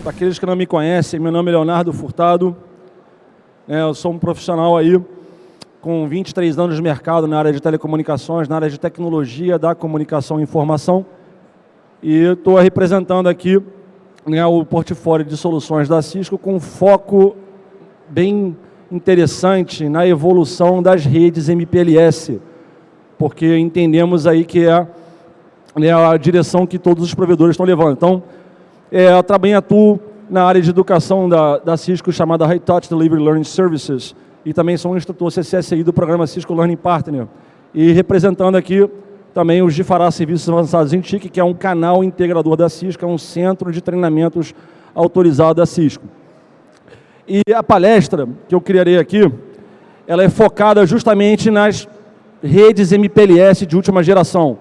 Para aqueles que não me conhecem, meu nome é Leonardo Furtado. Eu sou um profissional aí com 23 anos de mercado na área de telecomunicações, na área de tecnologia da comunicação e informação. E estou representando aqui o portfólio de soluções da Cisco com foco bem interessante na evolução das redes MPLS, porque entendemos aí que é a direção que todos os provedores estão levando. Então, eu também atuo na área de educação da Cisco, chamada High Touch Delivery Learning Services, e também sou um instrutor CCSI do programa Cisco Learning Partner, e representando aqui também o GIFARA Serviços Avançados em TIC, que é um canal integrador da Cisco, é um centro de treinamentos autorizado da Cisco. E a palestra que eu criarei aqui, ela é focada justamente nas redes MPLS de última geração.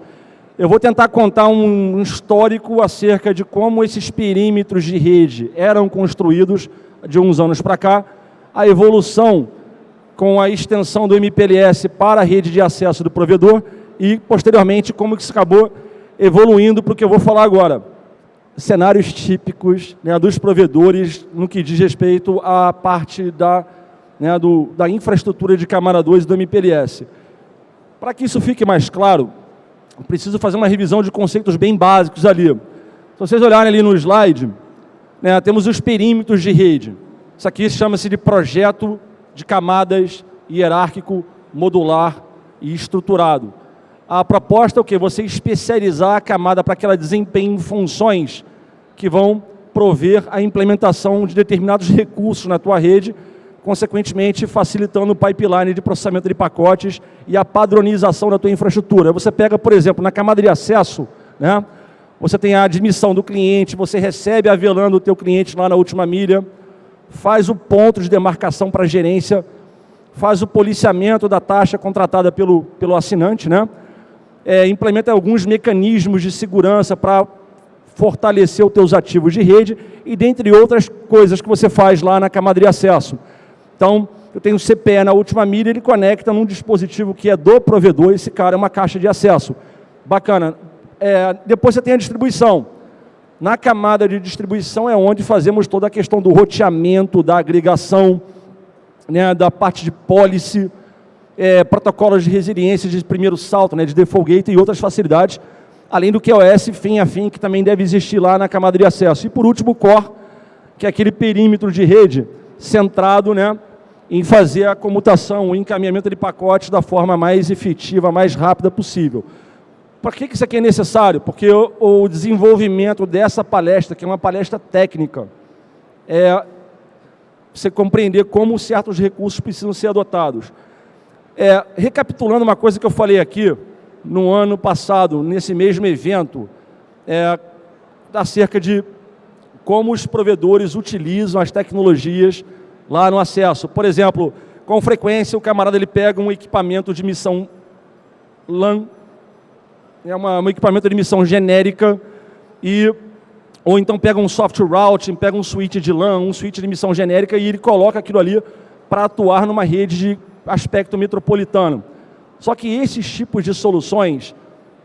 Eu vou tentar contar um histórico acerca de como esses perímetros de rede eram construídos de uns anos para cá, a evolução com a extensão do MPLS para a rede de acesso do provedor e, posteriormente, como isso acabou evoluindo para o que eu vou falar agora. Cenários típicos dos provedores no que diz respeito à parte da infraestrutura de camada 2 do MPLS. Para que isso fique mais claro, preciso fazer uma revisão de conceitos bem básicos ali. Se vocês olharem ali no slide, temos os perímetros de rede. Isso aqui chama-se de projeto de camadas hierárquico, modular e estruturado. A proposta é o quê? Você especializar a camada para que ela desempenhe funções que vão prover a implementação de determinados recursos na tua rede, consequentemente facilitando o pipeline de processamento de pacotes e a padronização da tua infraestrutura. Você pega, por exemplo, na camada de acesso, você tem a admissão do cliente, você recebe a VLAN do teu cliente lá na última milha, faz o ponto de demarcação para a gerência, faz o policiamento da taxa contratada pelo assinante, implementa alguns mecanismos de segurança para fortalecer os teus ativos de rede e dentre outras coisas que você faz lá na camada de acesso. Então, eu tenho o CPE na última milha, ele conecta num dispositivo que é do provedor, esse cara é uma caixa de acesso. Bacana. Depois você tem a distribuição. Na camada de distribuição é onde fazemos toda a questão do roteamento, da agregação, da parte de policy, protocolos de resiliência de primeiro salto, de default gate e outras facilidades, além do QoS fim a fim, que também deve existir lá na camada de acesso. E por último, o core, que é aquele perímetro de rede centrado em fazer a comutação, o encaminhamento de pacotes da forma mais efetiva, mais rápida possível. Por que isso aqui é necessário? Porque o desenvolvimento dessa palestra, que é uma palestra técnica, é você compreender como certos recursos precisam ser adotados. Recapitulando uma coisa que eu falei aqui, no ano passado, nesse mesmo evento, acerca de como os provedores utilizam as tecnologias lá no acesso. Por exemplo, com frequência o camarada ele pega um equipamento de missão LAN, um equipamento de missão genérica, ou então pega um soft routing, pega um switch de LAN, um switch de missão genérica e ele coloca aquilo ali para atuar numa rede de aspecto metropolitano. Só que esses tipos de soluções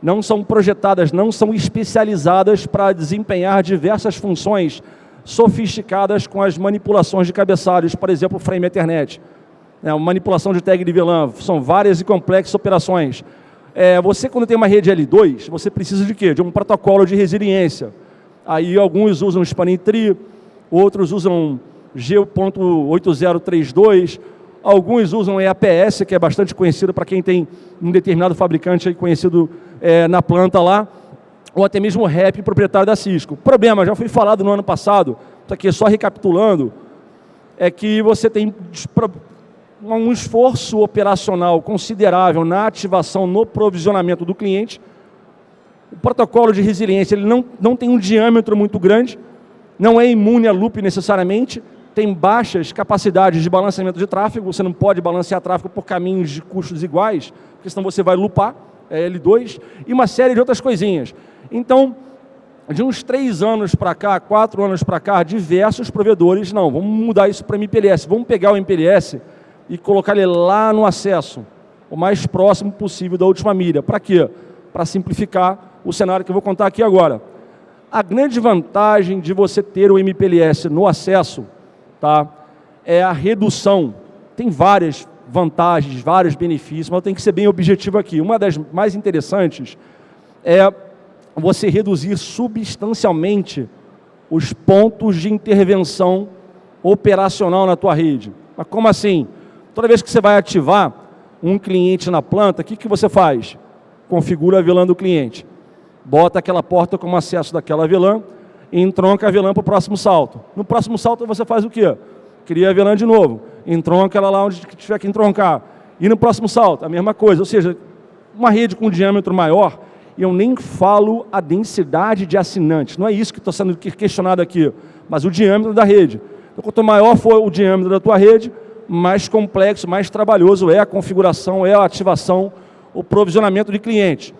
não são projetadas, não são especializadas para desempenhar diversas funções sofisticadas com as manipulações de cabeçalhos, por exemplo, frame Ethernet. Manipulação de tag de VLAN, são várias e complexas operações. Você, quando tem uma rede L2, você precisa de quê? De um protocolo de resiliência. Aí alguns usam Spanning Tree, outros usam G.8032, alguns usam EAPS, que é bastante conhecido para quem tem um determinado fabricante aí conhecido na planta lá, ou até mesmo o REP proprietário da Cisco. O problema, já foi falado no ano passado, isso aqui só recapitulando, é que você tem um esforço operacional considerável na ativação, no provisionamento do cliente. O protocolo de resiliência ele não tem um diâmetro muito grande, não é imune a loop necessariamente, tem baixas capacidades de balanceamento de tráfego, você não pode balancear tráfego por caminhos de custos iguais, porque senão você vai loopar, L2, e uma série de outras coisinhas. Então, de uns 3 anos para cá, 4 anos para cá, diversos provedores, vamos mudar isso para MPLS, vamos pegar o MPLS e colocar ele lá no acesso, o mais próximo possível da última milha. Para quê? Para simplificar o cenário que eu vou contar aqui agora. A grande vantagem de você ter o MPLS no acesso, tá, é a redução. Tem várias vantagens, vários benefícios, mas eu tenho que ser bem objetivo aqui. Uma das mais interessantes é você reduzir substancialmente os pontos de intervenção operacional na tua rede. Mas como assim? Toda vez que você vai ativar um cliente na planta, o que você faz? Configura a VLAN do cliente. Bota aquela porta como acesso daquela VLAN e entronca a VLAN para o próximo salto. No próximo salto você faz o quê? Cria a VLAN de novo. Entronca ela lá onde tiver que entroncar. E no próximo salto, a mesma coisa. Ou seja, uma rede com diâmetro maior, e eu nem falo a densidade de assinantes. Não é isso que está sendo questionado aqui, mas o diâmetro da rede. Então, quanto maior for o diâmetro da tua rede, mais complexo, mais trabalhoso é a configuração, é a ativação, o provisionamento de clientes.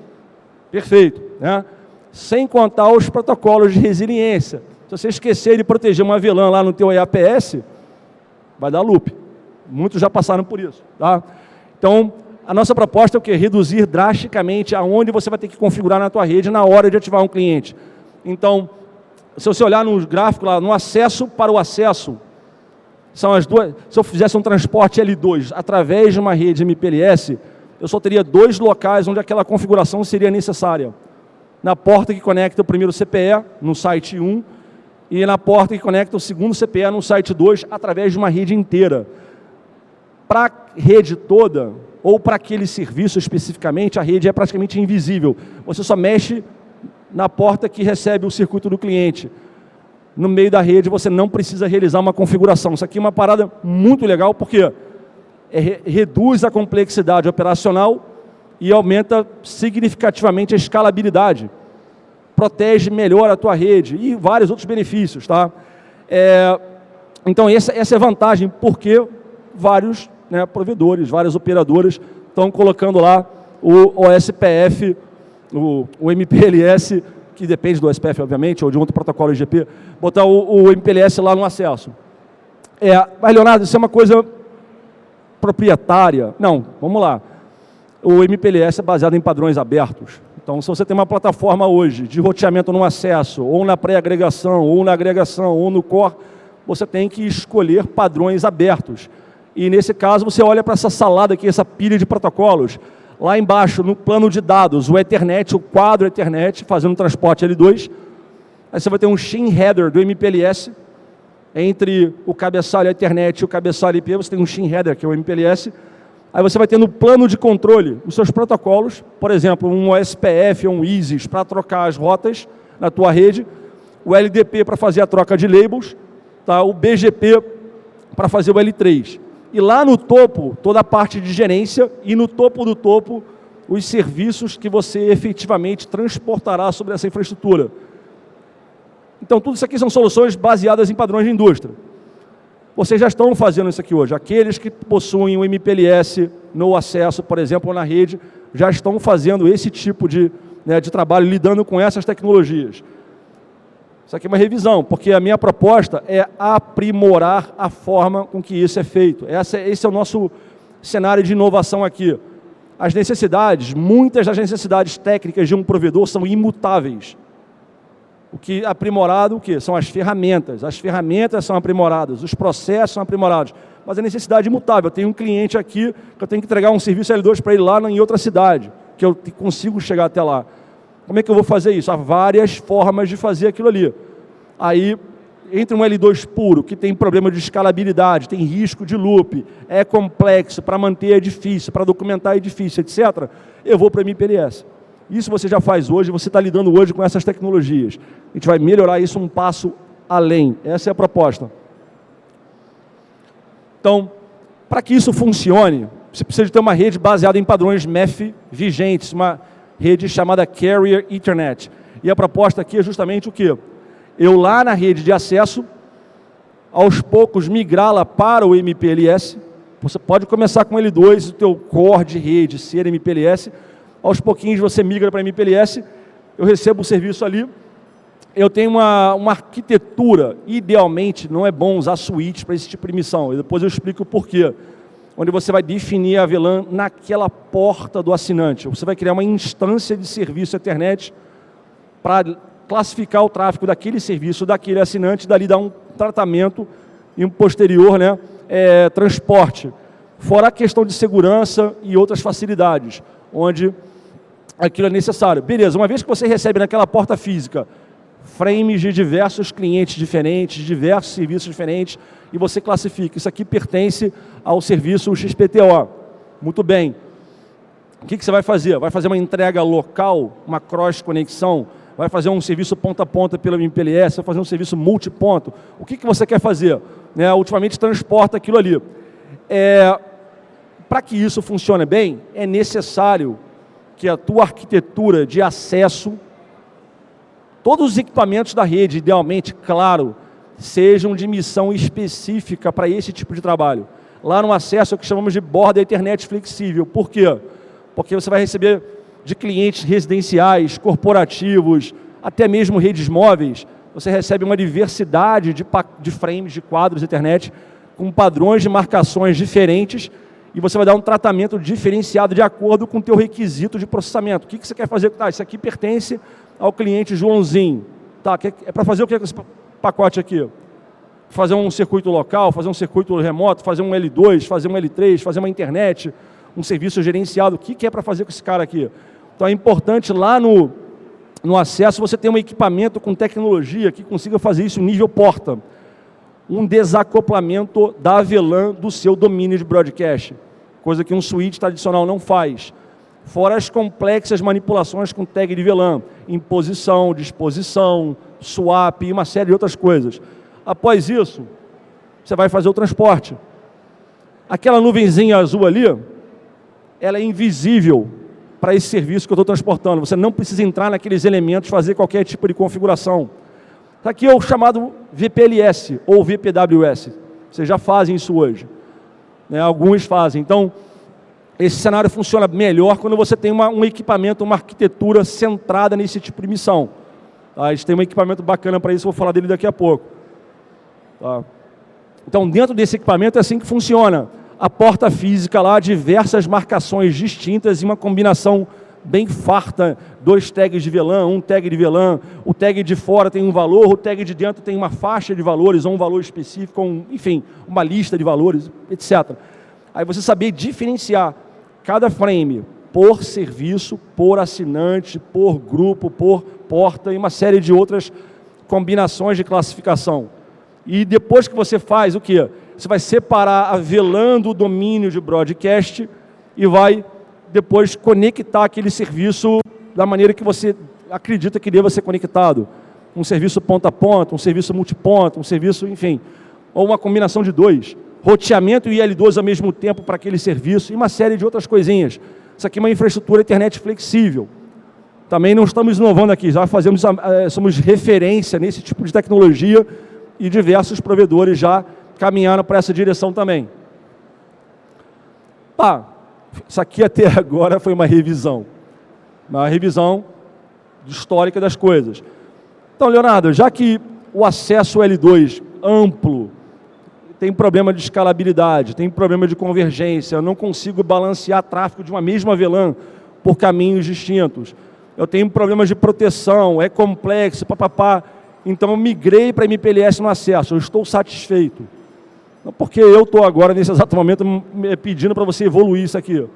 Perfeito, né? Sem contar os protocolos de resiliência. Se você esquecer de proteger uma VLAN lá no teu EAPS, vai dar loop. Muitos já passaram por isso, tá? Então, a nossa proposta é o quê? Reduzir drasticamente aonde você vai ter que configurar na tua rede na hora de ativar um cliente. Então, se você olhar no gráfico lá, no acesso para o acesso, são as duas. Se eu fizesse um transporte L2 através de uma rede MPLS, eu só teria 2 locais onde aquela configuração seria necessária. Na porta que conecta o primeiro CPE, no site 1, e na porta que conecta o segundo CPE, no site 2, através de uma rede inteira. Para a rede toda, ou para aquele serviço especificamente, a rede é praticamente invisível. Você só mexe na porta que recebe o circuito do cliente. No meio da rede você não precisa realizar uma configuração. Isso aqui é uma parada muito legal, porque reduz a complexidade operacional e aumenta significativamente a escalabilidade. Protege melhor a tua rede e vários outros benefícios, tá? Então essa é a vantagem, porque vários provedores, várias operadoras estão colocando lá o OSPF, o MPLS, que depende do OSPF, obviamente, ou de outro protocolo IGP, botar o MPLS lá no acesso. Mas, Leonardo, isso é uma coisa proprietária? Não, vamos lá. O MPLS é baseado em padrões abertos. Então, se você tem uma plataforma hoje de roteamento no acesso, ou na pré-agregação, ou na agregação, ou no core, você tem que escolher padrões abertos. E, nesse caso, você olha para essa salada aqui, essa pilha de protocolos. Lá embaixo, no plano de dados, o Ethernet, o quadro Ethernet, fazendo transporte L2. Aí você vai ter um shim header do MPLS. Entre o cabeçalho Ethernet e o cabeçalho IP, você tem um shim header, que é o MPLS. Aí você vai ter no plano de controle os seus protocolos, por exemplo, um OSPF ou um ISIS para trocar as rotas na tua rede, o LDP para fazer a troca de labels, tá? O BGP para fazer o L3. E lá no topo, toda a parte de gerência, e no topo do topo, os serviços que você efetivamente transportará sobre essa infraestrutura. Então, tudo isso aqui são soluções baseadas em padrões de indústria. Vocês já estão fazendo isso aqui hoje. Aqueles que possuem o MPLS no acesso, por exemplo, ou na rede, já estão fazendo esse tipo de trabalho, lidando com essas tecnologias. Isso aqui é uma revisão, porque a minha proposta é aprimorar a forma com que isso é feito. Esse é o nosso cenário de inovação aqui. As necessidades, muitas das necessidades técnicas de um provedor são imutáveis. O que é aprimorado, o quê? São as ferramentas. As ferramentas são aprimoradas, os processos são aprimorados. Mas a necessidade é imutável. Eu tenho um cliente aqui que eu tenho que entregar um serviço L2 para ele lá em outra cidade, que eu consigo chegar até lá. Como é que eu vou fazer isso? Há várias formas de fazer aquilo ali. Aí, entre um L2 puro, que tem problema de escalabilidade, tem risco de loop, é complexo, para manter é difícil, para documentar é difícil, etc., eu vou para o MPLS. Isso você já faz hoje, você está lidando hoje com essas tecnologias. A gente vai melhorar isso um passo além. Essa é a proposta. Então, para que isso funcione, você precisa de ter uma rede baseada em padrões MEF vigentes, uma rede chamada Carrier Ethernet. E a proposta aqui é justamente o quê? Eu lá na rede de acesso, aos poucos migrá-la para o MPLS. Você pode começar com L2, o teu core de rede ser MPLS. Aos pouquinhos você migra para MPLS, eu recebo o serviço ali. Eu tenho uma arquitetura, idealmente não é bom usar switch para esse tipo de missão. E depois eu explico o porquê. Onde você vai definir a VLAN naquela porta do assinante. Você vai criar uma instância de serviço Ethernet para classificar o tráfego daquele serviço, daquele assinante, dali dar um tratamento e um posterior, né, transporte. Fora a questão de segurança e outras facilidades, onde aquilo é necessário. Beleza, uma vez que você recebe naquela porta física frames de diversos clientes diferentes, de diversos serviços diferentes, e você classifica, isso aqui pertence ao serviço XPTO. Muito bem. O que você vai fazer? Vai fazer uma entrega local, uma cross-conexão, vai fazer um serviço ponta a ponta pelo MPLS, vai fazer um serviço multiponto. O que você quer fazer? Ultimamente transporta aquilo ali. Para que isso funcione bem, é necessário que a tua arquitetura de acesso, todos os equipamentos da rede, idealmente, claro, sejam de missão específica para esse tipo de trabalho. Lá no acesso é o que chamamos de borda Ethernet flexível. Por quê? Porque você vai receber de clientes residenciais, corporativos, até mesmo redes móveis, você recebe uma diversidade de frames, de quadros Ethernet, com padrões de marcações diferentes, e você vai dar um tratamento diferenciado de acordo com o teu requisito de processamento. O que você quer fazer? Tá, isso aqui pertence ao cliente Joãozinho. Tá, é para fazer o que com esse pacote aqui? Fazer um circuito local, fazer um circuito remoto, fazer um L2, fazer um L3, fazer uma internet, um serviço gerenciado. O que é para fazer com esse cara aqui? Então é importante lá no acesso você ter um equipamento com tecnologia que consiga fazer isso nível porta. Um desacoplamento da VLAN do seu domínio de broadcast, coisa que um switch tradicional não faz. Fora as complexas manipulações com tag de VLAN, imposição, disposição, swap e uma série de outras coisas. Após isso, você vai fazer o transporte. Aquela nuvenzinha azul ali, ela é invisível para esse serviço que eu estou transportando. Você não precisa entrar naqueles elementos, fazer qualquer tipo de configuração. Aqui é o chamado VPLS ou VPWS. Vocês já fazem isso hoje. Alguns fazem. Então, esse cenário funciona melhor quando você tem um equipamento, uma arquitetura centrada nesse tipo de missão. Tá? A gente tem um equipamento bacana para isso, vou falar dele daqui a pouco. Tá? Então, dentro desse equipamento é assim que funciona. A porta física lá, diversas marcações distintas e uma combinação bem farta, 2 tags de VLAN, 1 tag de VLAN, o tag de fora tem um valor, o tag de dentro tem uma faixa de valores, ou um valor específico, enfim, uma lista de valores, etc. Aí você saber diferenciar cada frame por serviço, por assinante, por grupo, por porta e uma série de outras combinações de classificação. E depois que você faz o quê? Você vai separar a VLAN do domínio de broadcast e vai depois conectar aquele serviço da maneira que você acredita que deva ser conectado. Um serviço ponta a ponta, um serviço multiponto, um serviço, enfim, ou uma combinação de 2. Roteamento e IL2 ao mesmo tempo para aquele serviço e uma série de outras coisinhas. Isso aqui é uma infraestrutura Ethernet flexível. Também não estamos inovando aqui, já somos referência nesse tipo de tecnologia e diversos provedores já caminharam para essa direção também. Isso aqui até agora foi uma revisão histórica das coisas. Então, Leonardo, já que o acesso L2 amplo, tem problema de escalabilidade, tem problema de convergência, eu não consigo balancear tráfego de uma mesma VLAN por caminhos distintos, eu tenho problemas de proteção, é complexo, então eu migrei para MPLS no acesso, eu estou satisfeito. Não porque eu estou agora, nesse exato momento, pedindo para você evoluir isso aqui.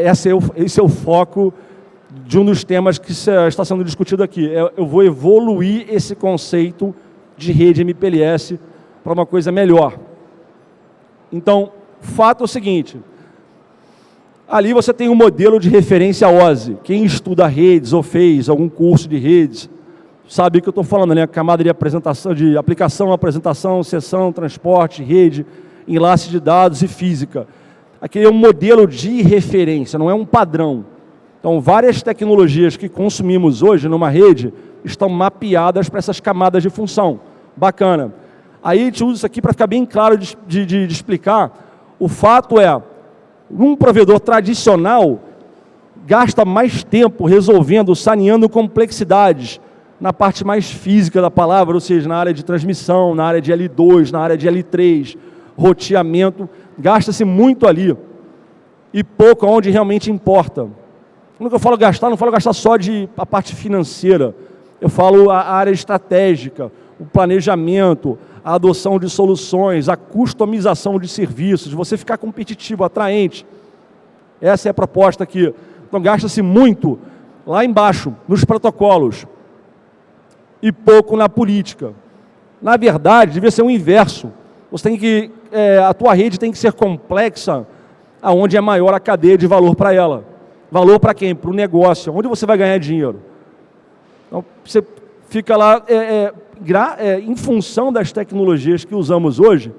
Esse é o foco de um dos temas que está sendo discutido aqui. Eu vou evoluir esse conceito de rede MPLS para uma coisa melhor. Então, o fato é o seguinte. Ali você tem um modelo de referência OSI. Quem estuda redes ou fez algum curso de redes, sabe o que eu estou falando, né? A camada de apresentação, de aplicação, apresentação, sessão, transporte, rede, enlace de dados e física. Aqui é um modelo de referência, não é um padrão. Então, várias tecnologias que consumimos hoje numa rede estão mapeadas para essas camadas de função. Bacana. Aí a gente usa isso aqui para ficar bem claro de explicar. O fato é, um provedor tradicional gasta mais tempo resolvendo, saneando complexidades na parte mais física da palavra, ou seja, na área de transmissão, na área de L2, na área de L3, roteamento, gasta-se muito ali e pouco onde realmente importa. Quando eu falo gastar, não falo gastar só a parte financeira, Eu falo a área estratégica, o planejamento, a adoção de soluções, a customização de serviços, você ficar competitivo, atraente. Essa é a proposta aqui. Então, gasta-se muito lá embaixo, nos protocolos, e pouco na política. Na verdade, devia ser o inverso. Você tem que, a tua rede tem que ser complexa, aonde é maior a cadeia de valor para ela. Valor para quem? Para o negócio. Onde você vai ganhar dinheiro? Então, você fica lá, em função das tecnologias que usamos hoje,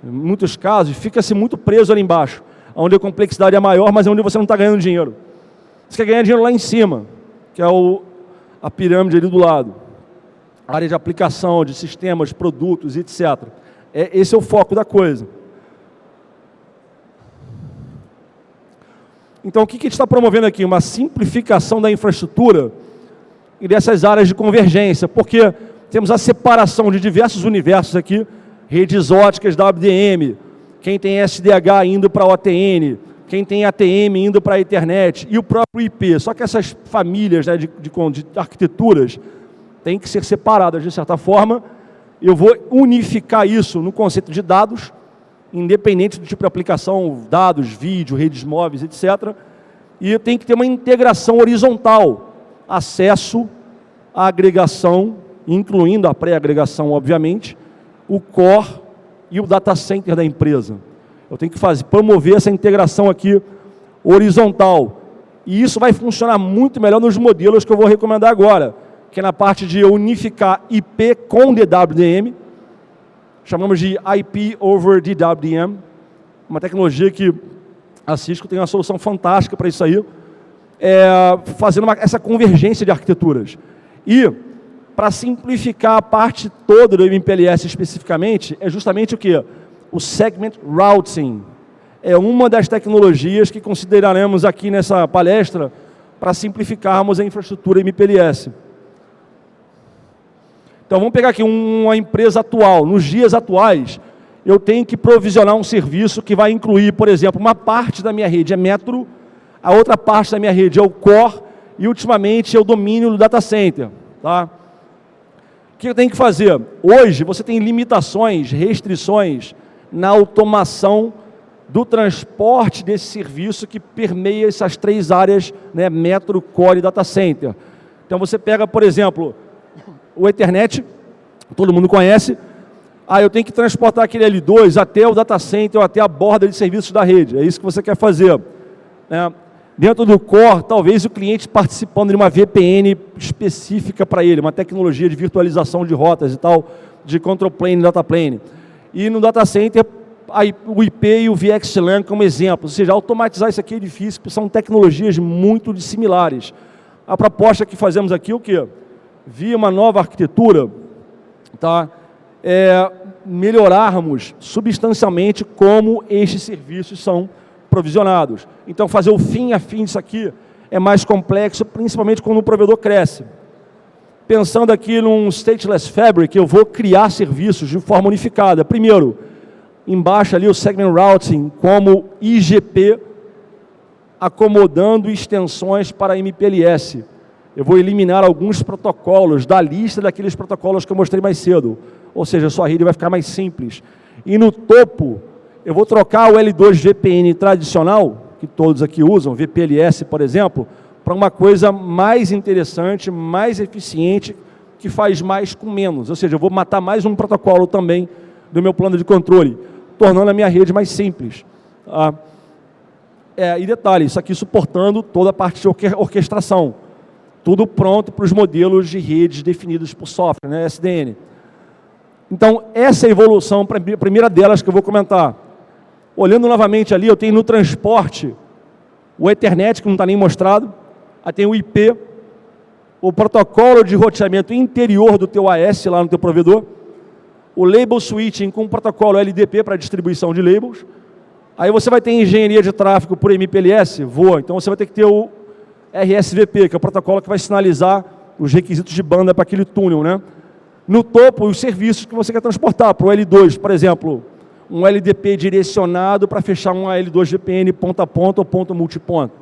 em muitos casos, fica-se muito preso ali embaixo, onde a complexidade é maior, mas é onde você não está ganhando dinheiro. Você quer ganhar dinheiro lá em cima, que é a pirâmide ali do lado. A área de aplicação, de sistemas, produtos, etc. Esse é o foco da coisa. Então, o que a gente está promovendo aqui? Uma simplificação da infraestrutura e dessas áreas de convergência, porque temos a separação de diversos universos aqui, redes óticas da WDM, quem tem SDH indo para a OTN, quem tem ATM indo para a Ethernet, e o próprio IP. Só que essas famílias, né, de arquiteturas têm que ser separadas, de certa forma. Eu vou unificar isso no conceito de dados, independente do tipo de aplicação, dados, vídeo, redes móveis, etc. E tem que ter uma integração horizontal, acesso à agregação, incluindo a pré-agregação, obviamente, o core e o data center da empresa. Eu tenho que promover essa integração aqui horizontal. E isso vai funcionar muito melhor nos modelos que eu vou recomendar agora, que é na parte de unificar IP com DWDM, chamamos de IP over DWDM, uma tecnologia que a Cisco tem uma solução fantástica para isso aí, fazendo essa convergência de arquiteturas. E, para simplificar a parte toda do MPLS especificamente, é justamente o quê? O Segment Routing. É uma das tecnologias que consideraremos aqui nessa palestra para simplificarmos a infraestrutura MPLS. Então, vamos pegar aqui uma empresa atual. Nos dias atuais, eu tenho que provisionar um serviço que vai incluir, por exemplo, uma parte da minha rede é metro, a outra parte da minha rede é o core e, ultimamente, é o domínio do data center. Tá? O que eu tenho que fazer? Hoje, você tem limitações, restrições na automação do transporte desse serviço que permeia essas três áreas, né, metro, core e data center. Então, você pega, por exemplo, o Ethernet, todo mundo conhece. Eu tenho que transportar aquele L2 até o data center ou até a borda de serviços da rede. É isso que você quer fazer. Dentro do core, talvez o cliente participando de uma VPN específica para ele, uma tecnologia de virtualização de rotas e tal, de control plane e data plane. E no data center, o IP e o VXLAN como exemplo. Ou seja, automatizar isso aqui é difícil, porque são tecnologias muito similares. A proposta que fazemos aqui é o quê? Via uma nova arquitetura, tá? Melhorarmos substancialmente como estes serviços são provisionados. Então, fazer o fim a fim disso aqui é mais complexo, principalmente quando o provedor cresce. Pensando aqui num Stateless Fabric, eu vou criar serviços de forma unificada. Primeiro, embaixo ali o Segment Routing como IGP, acomodando extensões para MPLS. Eu vou eliminar alguns protocolos da lista daqueles protocolos que eu mostrei mais cedo. Ou seja, a sua rede vai ficar mais simples. E no topo, eu vou trocar o L2 VPN tradicional, que todos aqui usam, VPLS, por exemplo, para uma coisa mais interessante, mais eficiente, que faz mais com menos. Ou seja, eu vou matar mais um protocolo também do meu plano de controle, tornando a minha rede mais simples. E detalhe, isso aqui suportando toda a parte de orquestração. Tudo pronto para os modelos de redes definidos por software, né, SDN. Então, essa é a evolução, a primeira delas que eu vou comentar. Olhando novamente ali, eu tenho no transporte o Ethernet, que não está nem mostrado, aí tem o IP, o protocolo de roteamento interior do teu AS, lá no teu provedor, o label switching com o protocolo LDP para distribuição de labels. Aí você vai ter engenharia de tráfego por MPLS, voa, então você vai ter que ter o RSVP, que é o protocolo que vai sinalizar os requisitos de banda para aquele túnel, né? No topo, os serviços que você quer transportar, para o L2, por exemplo, um LDP direcionado para fechar um L2 VPN ponto a ponto ou ponto multiponto.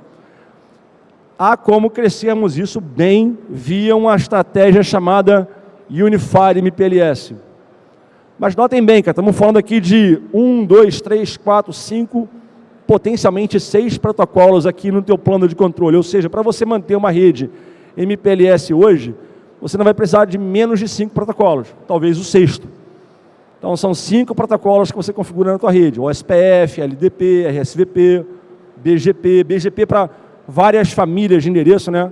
há como crescermos isso bem via uma estratégia chamada Unified MPLS. Mas notem bem, cara, estamos falando aqui de 1, 2, 3, 4, 5, potencialmente 6 protocolos aqui no teu plano de controle. Ou seja, para você manter uma rede MPLS hoje, você não vai precisar de menos de 5 protocolos, talvez o 6º. Então são 5 protocolos que você configura na tua rede, OSPF, LDP, RSVP, BGP para várias famílias de endereço, né?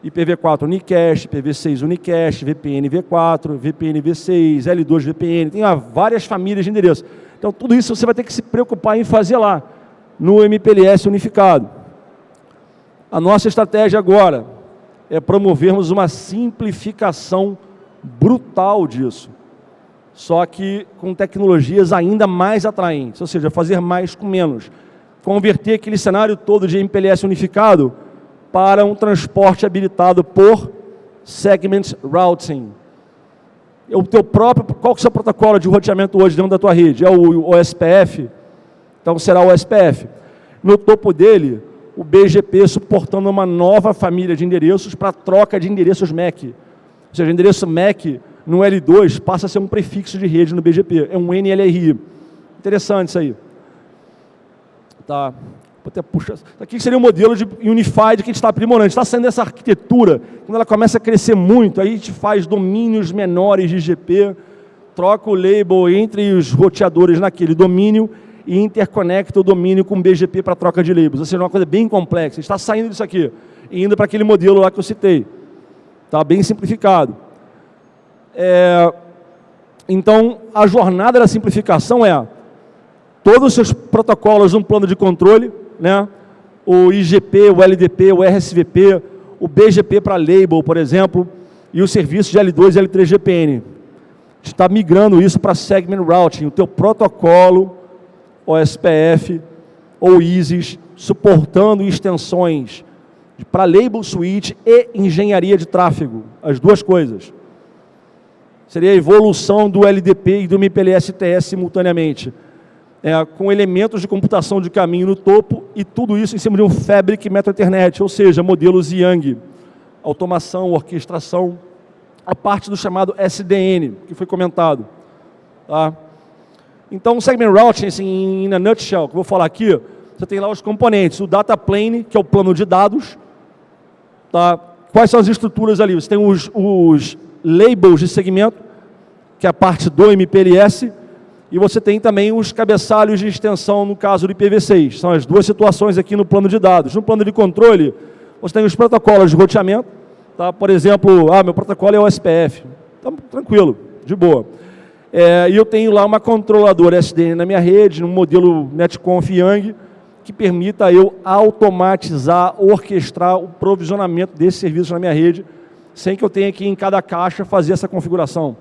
IPv4 Unicast, IPv6 Unicast, VPN V4, VPN V6, L2 VPN, tem várias famílias de endereço. Então tudo isso você vai ter que se preocupar em fazer lá, no MPLS unificado. A nossa estratégia agora é promovermos uma simplificação brutal disso, só que com tecnologias ainda mais atraentes, ou seja, fazer mais com menos. Converter aquele cenário todo de MPLS unificado para um transporte habilitado por Segment Routing. O teu próprio, qual que é o seu protocolo de roteamento hoje dentro da tua rede? É o OSPF? Então será o OSPF. No topo dele, o BGP suportando uma nova família de endereços para troca de endereços MAC. Ou seja, o endereço MAC no L2 passa a ser um prefixo de rede no BGP. É um NLRI. Interessante isso aí. Tá. Vou até puxar. Aqui seria o modelo de Unified que a gente está aprimorando. A gente está saindo dessa arquitetura. Quando ela começa a crescer muito, aí a gente faz domínios menores de GP, troca o label entre os roteadores naquele domínio e interconecta o domínio com o BGP para troca de labels. Ou seja, uma coisa bem complexa. A gente está saindo disso aqui e indo para aquele modelo lá que eu citei. Tá bem simplificado. Então, a jornada da simplificação é todos os seus protocolos num plano de controle, né? O IGP, o LDP, o RSVP, o BGP para label, por exemplo, e o serviço de L2 e L3 GPN. A gente está migrando isso para Segment Routing, o teu protocolo OSPF ou ISIS, suportando extensões para label switch e engenharia de tráfego, as duas coisas. Seria a evolução do LDP e do MPLS-TS simultaneamente. Com elementos de computação de caminho no topo e tudo isso em cima de um Fabric Metro Ethernet, ou seja, modelos Yang, automação, orquestração, a parte do chamado SDN, que foi comentado. Tá? Então, o Segment Routing, assim, in a nutshell, que eu vou falar aqui, você tem lá os componentes, o Data Plane, que é o plano de dados. Tá? Quais são as estruturas ali? Você tem os labels de segmento, que é a parte do MPLS, e você tem também os cabeçalhos de extensão, no caso do IPv6. São as duas situações aqui no plano de dados. No plano de controle, você tem os protocolos de roteamento. Tá? Por exemplo, meu protocolo é o SPF. Então, tranquilo, de boa. E eu tenho lá uma controladora SDN na minha rede, no modelo NetConf Yang, que permita eu automatizar, orquestrar o provisionamento desses serviços na minha rede, sem que eu tenha que, em cada caixa, fazer essa configuração.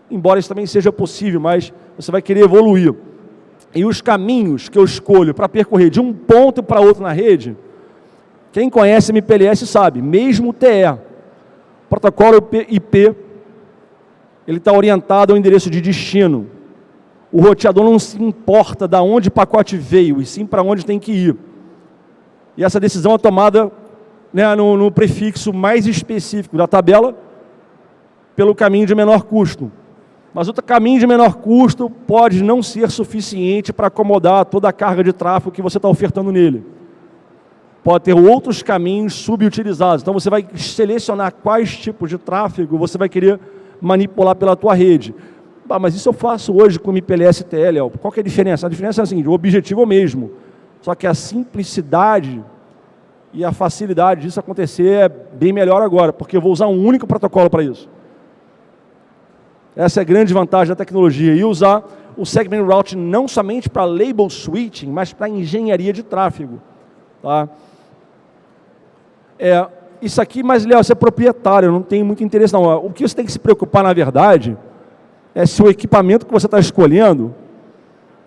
Embora isso também seja possível, mas você vai querer evoluir. E os caminhos que eu escolho para percorrer de um ponto para outro na rede, quem conhece MPLS sabe, mesmo o TE, protocolo IP, ele está orientado ao endereço de destino. O roteador não se importa de onde o pacote veio, e sim para onde tem que ir. E essa decisão é tomada, né, no prefixo mais específico da tabela, pelo caminho de menor custo. Mas o caminho de menor custo pode não ser suficiente para acomodar toda a carga de tráfego que você está ofertando nele. Pode ter outros caminhos subutilizados. Então você vai selecionar quais tipos de tráfego você vai querer manipular pela tua rede. Mas isso eu faço hoje com o MPLS-TL. Qual que é a diferença? A diferença é assim, o objetivo é o mesmo. Só que a simplicidade e a facilidade disso acontecer é bem melhor agora, porque eu vou usar um único protocolo para isso. Essa é a grande vantagem da tecnologia. E usar o Segment Routing não somente para label switching, mas para engenharia de tráfego. Tá? Isso aqui, mas, Léo, você é proprietário, não tem muito interesse não. O que você tem que se preocupar, na verdade, é se o equipamento que você está escolhendo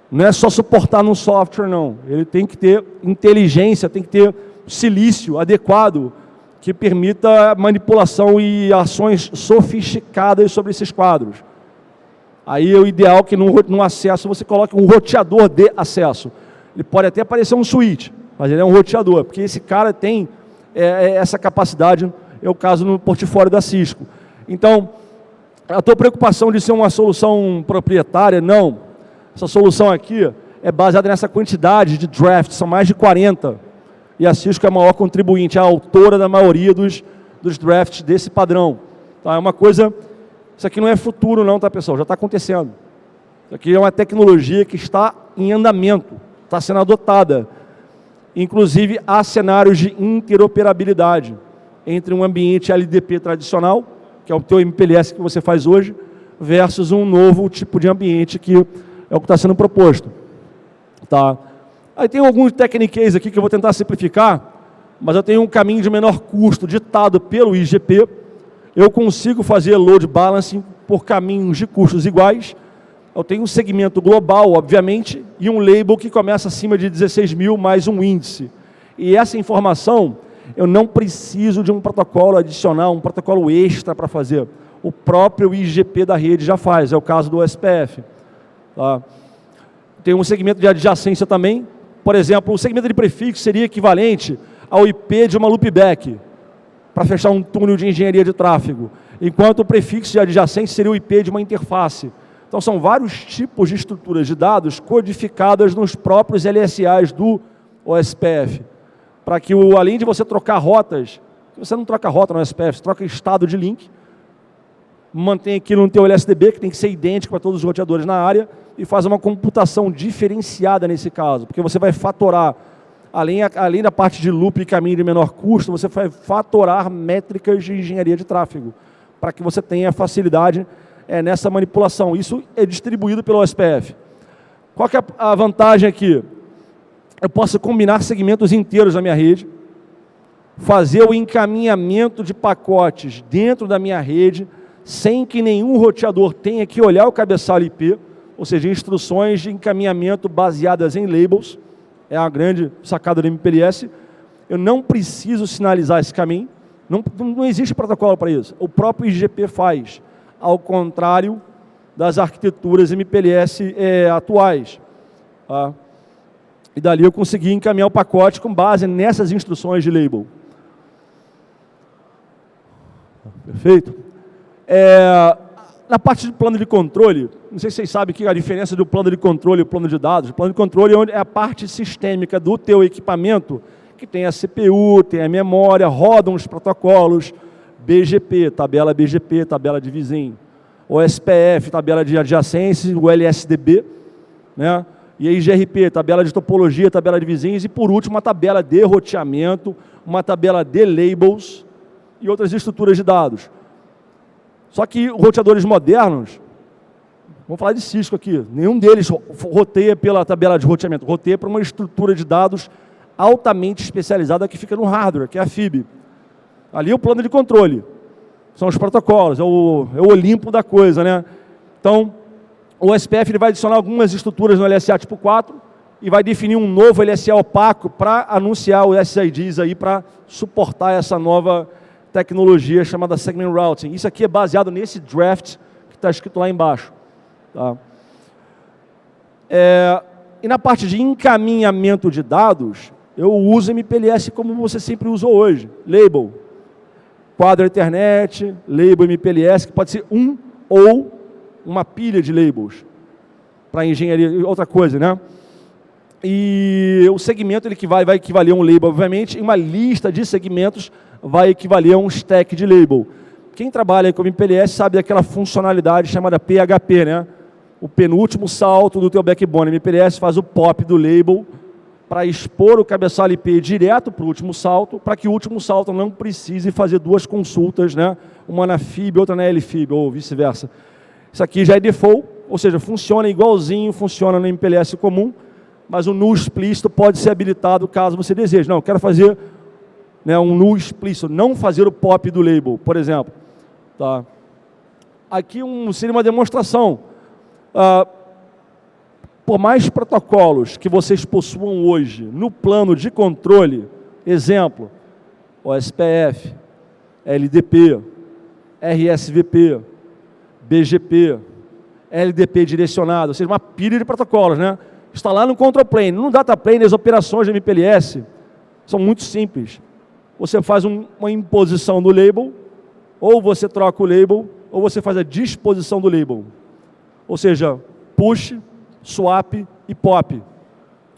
não é só suportar num software, não. Ele tem que ter inteligência, tem que ter silício adequado que permita manipulação e ações sofisticadas sobre esses quadros. Aí é o ideal que no acesso você coloque um roteador de acesso. Ele pode até parecer um switch, mas ele é um roteador, porque esse cara tem essa capacidade, é o caso no portfólio da Cisco. Então, a tua preocupação de ser uma solução proprietária, não. Essa solução aqui é baseada nessa quantidade de drafts, são mais de 40. E a Cisco é a maior contribuinte, a autora da maioria dos drafts desse padrão. Tá? É uma coisa, isso aqui não é futuro não, tá, pessoal? Já está acontecendo. Isso aqui é uma tecnologia que está em andamento, está sendo adotada. Inclusive, há cenários de interoperabilidade entre um ambiente LDP tradicional, que é o teu MPLS que você faz hoje, versus um novo tipo de ambiente que é o que está sendo proposto. Tá? Aí tem alguns techniques aqui que eu vou tentar simplificar, mas eu tenho um caminho de menor custo ditado pelo IGP. Eu consigo fazer load balancing por caminhos de custos iguais. Eu tenho um segmento global, obviamente, e um label que começa acima de 16 mil mais um índice. E essa informação, eu não preciso de um protocolo adicional, um protocolo extra para fazer. O próprio IGP da rede já faz, é o caso do OSPF. Tá? Tem um segmento de adjacência também. Por exemplo, o segmento de prefixo seria equivalente ao IP de uma loopback, para fechar um túnel de engenharia de tráfego. Enquanto o prefixo de adjacência seria o IP de uma interface. Então, são vários tipos de estruturas de dados codificadas nos próprios LSAs do OSPF. Para que, além de você trocar rotas, você não troca rota no OSPF, você troca estado de link, mantém aquilo no teu LSDB, que tem que ser idêntico para todos os roteadores na área, e faz uma computação diferenciada nesse caso, porque você vai fatorar, além da parte de loop e caminho de menor custo, você vai fatorar métricas de engenharia de tráfego, para que você tenha facilidade nessa manipulação. Isso é distribuído pelo OSPF. Qual que é a vantagem aqui? Eu posso combinar segmentos inteiros da minha rede, fazer o encaminhamento de pacotes dentro da minha rede, sem que nenhum roteador tenha que olhar o cabeçalho IP, ou seja, instruções de encaminhamento baseadas em labels. É a grande sacada do MPLS. Eu não preciso sinalizar esse caminho, não existe protocolo para isso. O próprio IGP faz, ao contrário das arquiteturas MPLS atuais. Tá? E dali eu consegui encaminhar o pacote com base nessas instruções de label. Perfeito? Na parte de plano de controle, não sei se vocês sabem que a diferença do plano de controle e o plano de dados. O plano de controle é a parte sistêmica do teu equipamento, que tem a CPU, tem a memória, rodam os protocolos, BGP, tabela BGP, tabela de vizinho, OSPF, tabela de adjacência, o LSDB, né? E aí GRP, tabela de topologia, tabela de vizinhos, e por último uma tabela de roteamento, uma tabela de labels e outras estruturas de dados. Só que roteadores modernos, vamos falar de Cisco aqui, nenhum deles roteia pela tabela de roteamento, roteia para uma estrutura de dados altamente especializada que fica no hardware, que é a FIB. Ali é o plano de controle, são os protocolos, é o Olimpo da coisa, né? Então, o OSPF ele vai adicionar algumas estruturas no LSA tipo 4 e vai definir um novo LSA opaco para anunciar os SIDs aí para suportar essa nova tecnologia chamada Segment Routing. Isso aqui é baseado nesse draft que está escrito lá embaixo. Tá? E na parte de encaminhamento de dados, eu uso MPLS como você sempre usou hoje. Label, quadro Ethernet, label MPLS, que pode ser um ou uma pilha de labels para engenharia, outra coisa, né? E o segmento ele vai equivaler a um label, obviamente, e uma lista de segmentos vai equivaler a um stack de label. Quem trabalha com MPLS sabe daquela funcionalidade chamada PHP, né? O penúltimo salto do teu backbone. MPLS faz o pop do label para expor o cabeçalho IP direto para o último salto, para que o último salto não precise fazer duas consultas, né? Uma na FIB, outra na LFIB, ou vice-versa. Isso aqui já é default, ou seja, funciona igualzinho, funciona no MPLS comum, mas o null explícito pode ser habilitado caso você deseje. Não, eu quero fazer, né, um null explícito, não fazer o pop do label, por exemplo. Tá? Aqui seria uma demonstração. Por mais protocolos que vocês possuam hoje no plano de controle, exemplo, OSPF, LDP, RSVP, BGP, LDP direcionado, ou seja, uma pilha de protocolos, né? Está lá no control plane. No data plane, as operações de MPLS são muito simples. você faz uma imposição no label, ou você troca o label, ou você faz a disposição do label. Ou seja, push, swap e pop.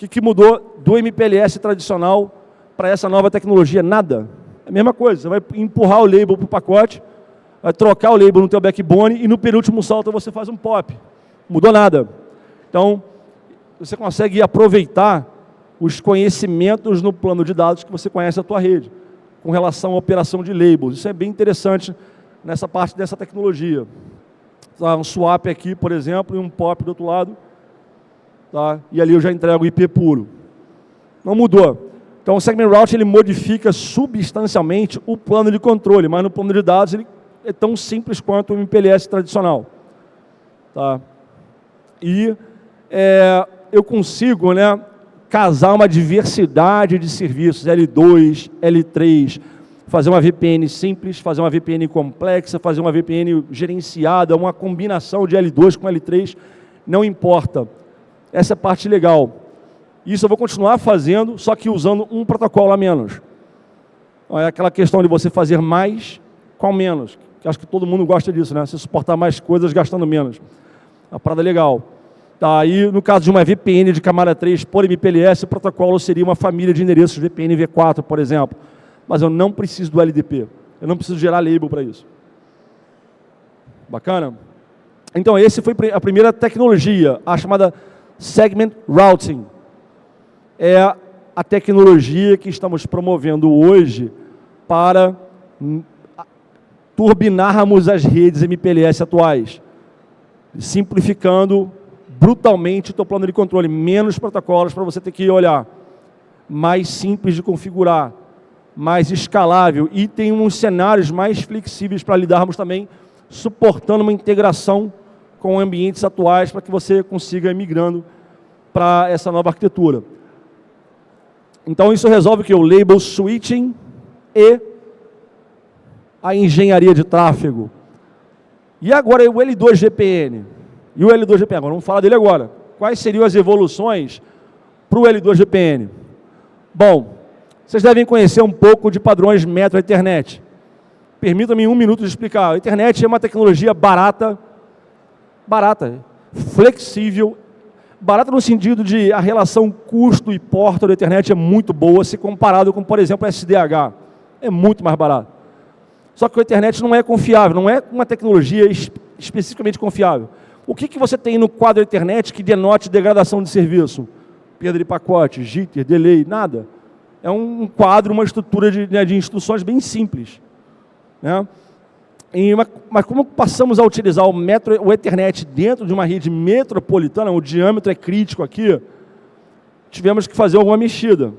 O que mudou do MPLS tradicional para essa nova tecnologia? Nada. É a mesma coisa, você vai empurrar o label para o pacote, vai trocar o label no teu backbone e no penúltimo salto você faz um pop. Mudou nada. Então, você consegue aproveitar os conhecimentos no plano de dados que você conhece da tua rede, com relação à operação de labels. Isso é bem interessante nessa parte dessa tecnologia. Tá, um swap aqui, por exemplo, e um pop do outro lado. Tá? E ali eu já entrego o IP puro. Não mudou. Então o Segment Route ele modifica substancialmente o plano de controle, mas no plano de dados ele é tão simples quanto o MPLS tradicional. Tá? E eu consigo, né, casar uma diversidade de serviços, L2, L3, fazer uma VPN simples, fazer uma VPN complexa, fazer uma VPN gerenciada, uma combinação de L2 com L3, não importa. Essa é a parte legal. Isso eu vou continuar fazendo, só que usando um protocolo a menos. É aquela questão de você fazer mais com menos. Que acho que todo mundo gosta disso, né? Você suportar mais coisas gastando menos. Uma parada legal. Tá, aí, no caso de uma VPN de camada 3 por MPLS, o protocolo seria uma família de endereços VPN V4, por exemplo. Mas eu não preciso do LDP. Eu não preciso gerar label para isso. Bacana? Então, essa foi a primeira tecnologia, a chamada Segment Routing. É a tecnologia que estamos promovendo hoje para turbinarmos as redes MPLS atuais, simplificando brutalmente o teu plano de controle, menos protocolos para você ter que olhar, mais simples de configurar, mais escalável e tem uns cenários mais flexíveis para lidarmos também, suportando uma integração com ambientes atuais para que você consiga ir migrando para essa nova arquitetura. Então isso resolve o que? O label switching e a engenharia de tráfego. E agora o L2GPN. E o L2GPN, agora vamos falar dele agora. Quais seriam as evoluções para o L2GPN? Bom, vocês devem conhecer um pouco de padrões Metro Ethernet. Permitam-me 1 minuto de explicar. A Ethernet é uma tecnologia barata, flexível, barata no sentido de a relação custo e porta da Ethernet é muito boa se comparado com, por exemplo, SDH. É muito mais barato. Só que a Ethernet não é confiável, não é uma tecnologia especificamente confiável. O que você tem no quadro Ethernet que denote degradação de serviço? Perda de pacote, jitter, delay, nada. É um quadro, uma estrutura de instruções bem simples. Né? Mas como passamos a utilizar o Ethernet dentro de uma rede metropolitana, o diâmetro é crítico aqui, tivemos que fazer alguma mexida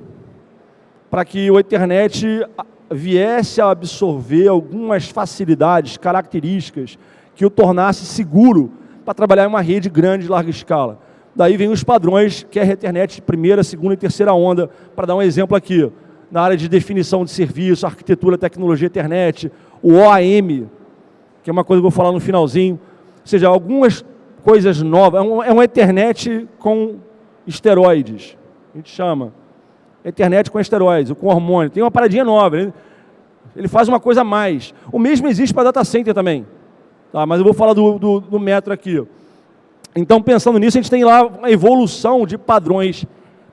para que o Ethernet viesse a absorver algumas facilidades, características que o tornasse seguro para trabalhar em uma rede grande de larga escala. Daí vem os padrões, que é a Ethernet de primeira, segunda e terceira onda, para dar um exemplo aqui, na área de definição de serviço, arquitetura, tecnologia Ethernet, o OAM, que é uma coisa que eu vou falar no finalzinho, ou seja, algumas coisas novas, é um Ethernet com esteroides, a gente chama, Ethernet com esteroides, com hormônio, tem uma paradinha nova, ele faz uma coisa a mais. O mesmo existe para data center também, tá? Mas eu vou falar do Metro aqui. Então, pensando nisso, a gente tem lá uma evolução de padrões.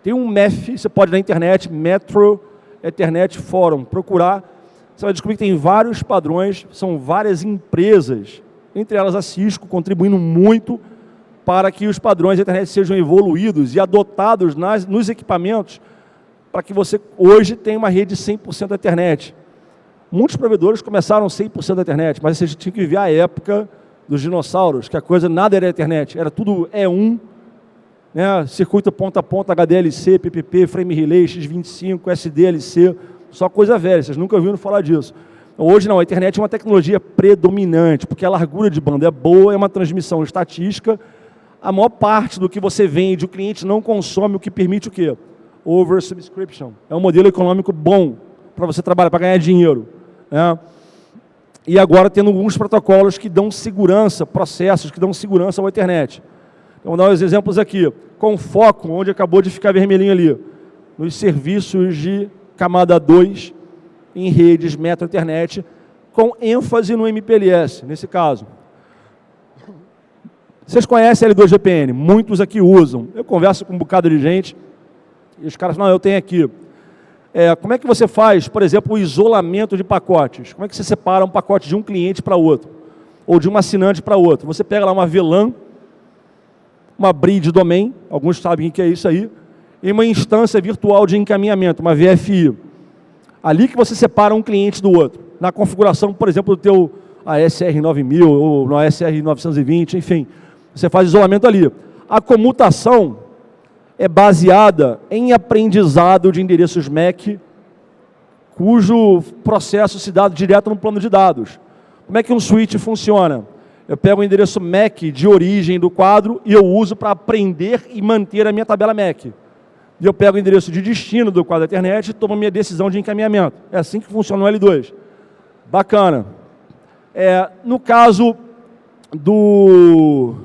Tem um MEF, você pode na internet, Metro Ethernet Forum, procurar, você vai descobrir que tem vários padrões, são várias empresas, entre elas a Cisco, contribuindo muito para que os padrões da internet sejam evoluídos e adotados nos equipamentos para que você hoje tenha uma rede 100% da internet. Muitos provedores começaram 100% da internet, mas você tinha que viver a época dos dinossauros, que a coisa nada era internet, era tudo E1, né, circuito ponta a ponta, HDLC, PPP, Frame Relay, X25, SDLC, só coisa velha, vocês nunca ouviram falar disso. Hoje não, a internet é uma tecnologia predominante, porque a largura de banda é boa, é uma transmissão estatística, a maior parte do que você vende, o cliente não consome, o que permite o quê? Oversubscription. É um modelo econômico bom para você trabalhar, para ganhar dinheiro. Né? E agora tendo alguns protocolos que dão segurança, processos que dão segurança ao internet. Então, vou dar uns exemplos aqui. Com foco, onde acabou de ficar vermelhinho ali, nos serviços de camada 2, em redes metro internet, com ênfase no MPLS, nesse caso. Vocês conhecem L2 VPN? Muitos aqui usam. Eu converso com um bocado de gente e os caras falam, não, eu tenho aqui. Como é que você faz, por exemplo, o isolamento de pacotes? Como é que você separa um pacote de um cliente para outro? Ou de um assinante para outro? Você pega lá uma VLAN, uma bridge domain, alguns sabem o que é isso aí, e uma instância virtual de encaminhamento, uma VFI. Ali que você separa um cliente do outro. Na configuração, por exemplo, do teu ASR 9000 ou no ASR 920, enfim. Você faz isolamento ali. A comutação é baseada em aprendizado de endereços MAC, cujo processo se dá direto no plano de dados. Como é que um switch funciona? Eu pego o endereço MAC de origem do quadro e eu uso para aprender e manter a minha tabela MAC. E eu pego o endereço de destino do quadro Ethernet e tomo a minha decisão de encaminhamento. É assim que funciona o L2. Bacana. No caso do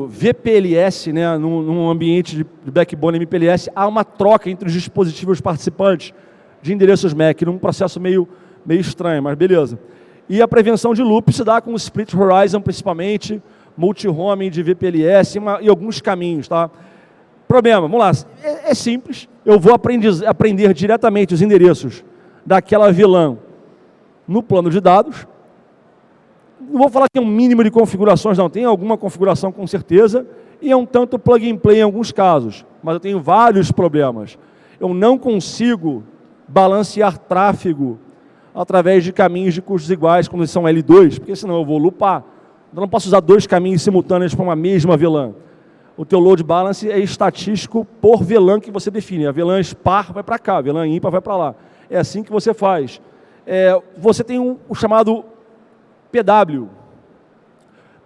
VPLS, né, num ambiente de backbone MPLS, há uma troca entre os dispositivos participantes de endereços MAC, num processo meio estranho, mas beleza. E a prevenção de loop se dá com o Split Horizon, principalmente, multi-homing de VPLS e alguns caminhos, tá? Problema, vamos lá, é simples, eu vou aprender diretamente os endereços daquela VLAN no plano de dados. Não vou falar que tem um mínimo de configurações, não, tem alguma configuração com certeza, e é um tanto plug and play em alguns casos, mas eu tenho vários problemas. Eu não consigo balancear tráfego através de caminhos de custos iguais quando são L2, porque senão eu vou loopar. Eu não posso usar dois caminhos simultâneos para uma mesma VLAN. O teu load balance é estatístico por VLAN que você define. A VLAN spar vai para cá, a VLAN ímpar vai para lá. É assim que você faz. Você tem o chamado PW.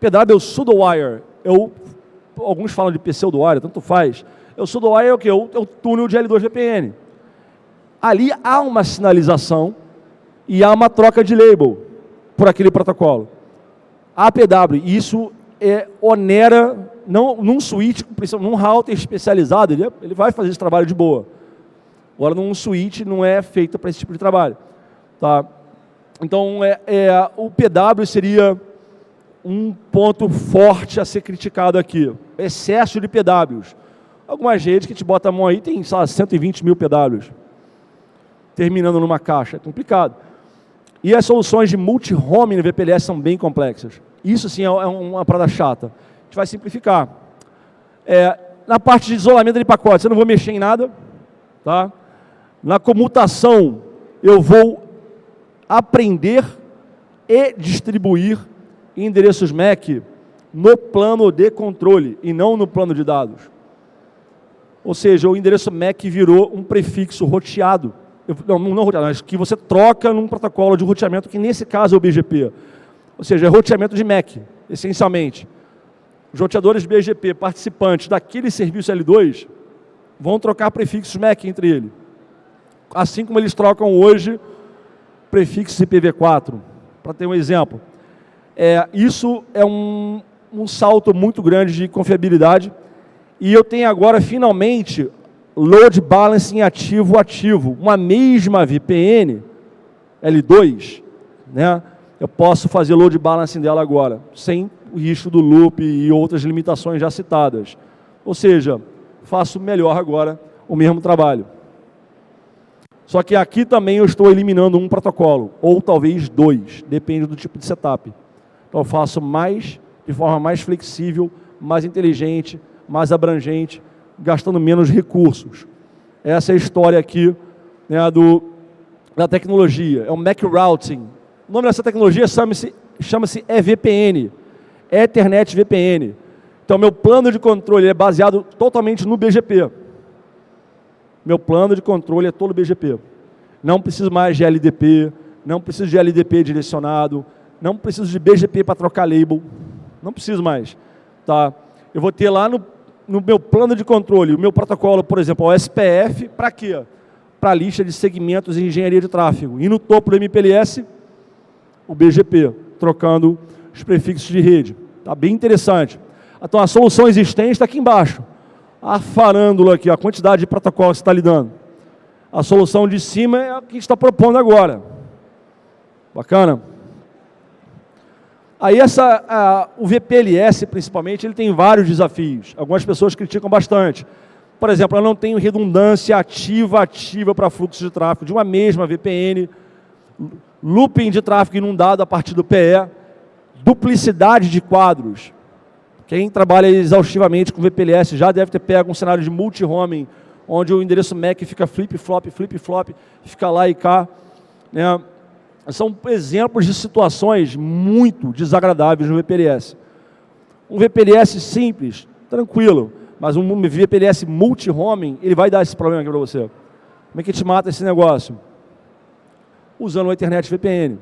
PW é o pseudo-wire. Alguns falam de pseudo-wire, tanto faz. O pseudo-wire é o quê? É o túnel de L2 VPN. Ali há uma sinalização e há uma troca de label por aquele protocolo. A PW, isso onera, não, num switch, num router especializado, ele vai fazer esse trabalho de boa. Agora, num switch não é feito para esse tipo de trabalho. Tá? Então, o PW seria um ponto forte a ser criticado aqui. Excesso de PWs. Algumas redes que te botam a mão aí tem, sei lá, 120 mil PWs. Terminando numa caixa. É complicado. E as soluções de multi-home no VPLS são bem complexas. Isso sim é uma parada chata. A gente vai simplificar. Na parte de isolamento de pacotes, eu não vou mexer em nada. Tá? Na comutação, eu vou aprender e distribuir endereços MAC no plano de controle e não no plano de dados. Ou seja, o endereço MAC virou um prefixo roteado. Não roteado, mas que você troca num protocolo de roteamento, que nesse caso é o BGP. Ou seja, é roteamento de MAC, essencialmente. Os roteadores BGP participantes daquele serviço L2 vão trocar prefixos MAC entre eles. Assim como eles trocam hoje prefixos IPv4, para ter um exemplo. Isso é um salto muito grande de confiabilidade. E eu tenho agora, finalmente, load balancing ativo. Uma mesma VPN, L2, né? Eu posso fazer load balancing dela agora, sem o risco do loop e outras limitações já citadas. Ou seja, faço melhor agora o mesmo trabalho. Só que aqui também eu estou eliminando um protocolo, ou talvez dois, depende do tipo de setup. Então eu faço de forma mais flexível, mais inteligente, mais abrangente, gastando menos recursos. Essa é a história aqui, né, da tecnologia. É o MAC Routing. O nome dessa tecnologia chama-se EVPN, Ethernet VPN. Então, meu plano de controle é baseado totalmente no BGP. Meu plano de controle é todo BGP. Não preciso mais de LDP, não preciso de LDP direcionado, não preciso de BGP para trocar label. Não preciso mais. Tá? Eu vou ter lá no meu plano de controle, o meu protocolo, por exemplo, o SPF, para quê? Para a lista de segmentos e engenharia de tráfego. E no topo do MPLS, o BGP, trocando os prefixos de rede. Tá bem interessante. Então, a solução existente está aqui embaixo. A farândula aqui, a quantidade de protocolos que está lidando. A solução de cima é a que a gente está propondo agora. Bacana? Aí o VPLS, principalmente, ele tem vários desafios. Algumas pessoas criticam bastante. Por exemplo, eu não tenho redundância ativa para fluxo de tráfego de uma mesma VPN, looping de tráfego inundado a partir do PE, duplicidade de quadros. Quem trabalha exaustivamente com VPLS já deve ter pego um cenário de multi-homing, onde o endereço MAC fica flip-flop, fica lá e cá. Né? São exemplos de situações muito desagradáveis no VPLS. Um VPLS simples, tranquilo, mas um VPLS multi-homing, ele vai dar esse problema aqui para você. Como é que a gente mata esse negócio? Usando o Ethernet VPN.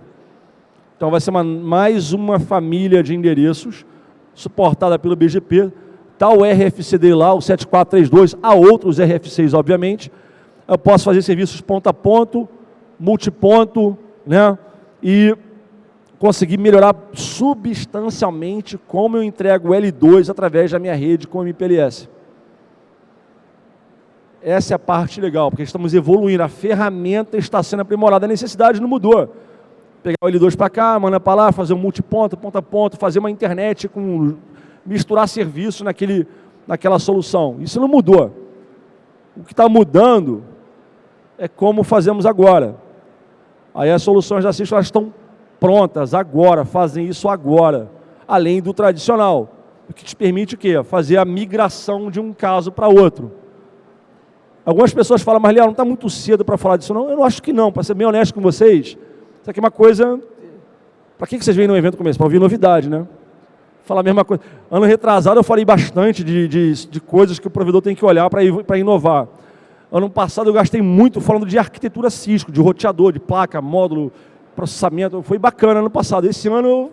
Então vai ser mais uma família de endereços suportada pelo BGP. Está o RFCD lá, o 7432, há outros RFCs, obviamente. Eu posso fazer serviços ponto a ponto, multiponto, né? E conseguir melhorar substancialmente como eu entrego o L2 através da minha rede com o MPLS. Essa é a parte legal, porque estamos evoluindo, a ferramenta está sendo aprimorada, a necessidade não mudou. Pegar o L2 para cá, mandar para lá, fazer um multiponto, ponto a ponto, fazer uma internet, misturar serviço naquela solução. Isso não mudou. O que está mudando é como fazemos agora. Aí as soluções da Cisco, elas estão prontas agora, fazem isso agora, além do tradicional, o que te permite o quê? Fazer a migração de um caso para outro. Algumas pessoas falam, mas Léo, não está muito cedo para falar disso não? Eu não acho que não, para ser bem honesto com vocês, isso aqui é uma coisa, para que vocês vêm num evento como esse? Para ouvir novidade, né? Falar a mesma coisa. Ano retrasado eu falei bastante de coisas que o provedor tem que olhar para inovar. Ano passado eu gastei muito falando de arquitetura Cisco, de roteador, de placa, módulo, processamento. Foi bacana ano passado. Esse ano eu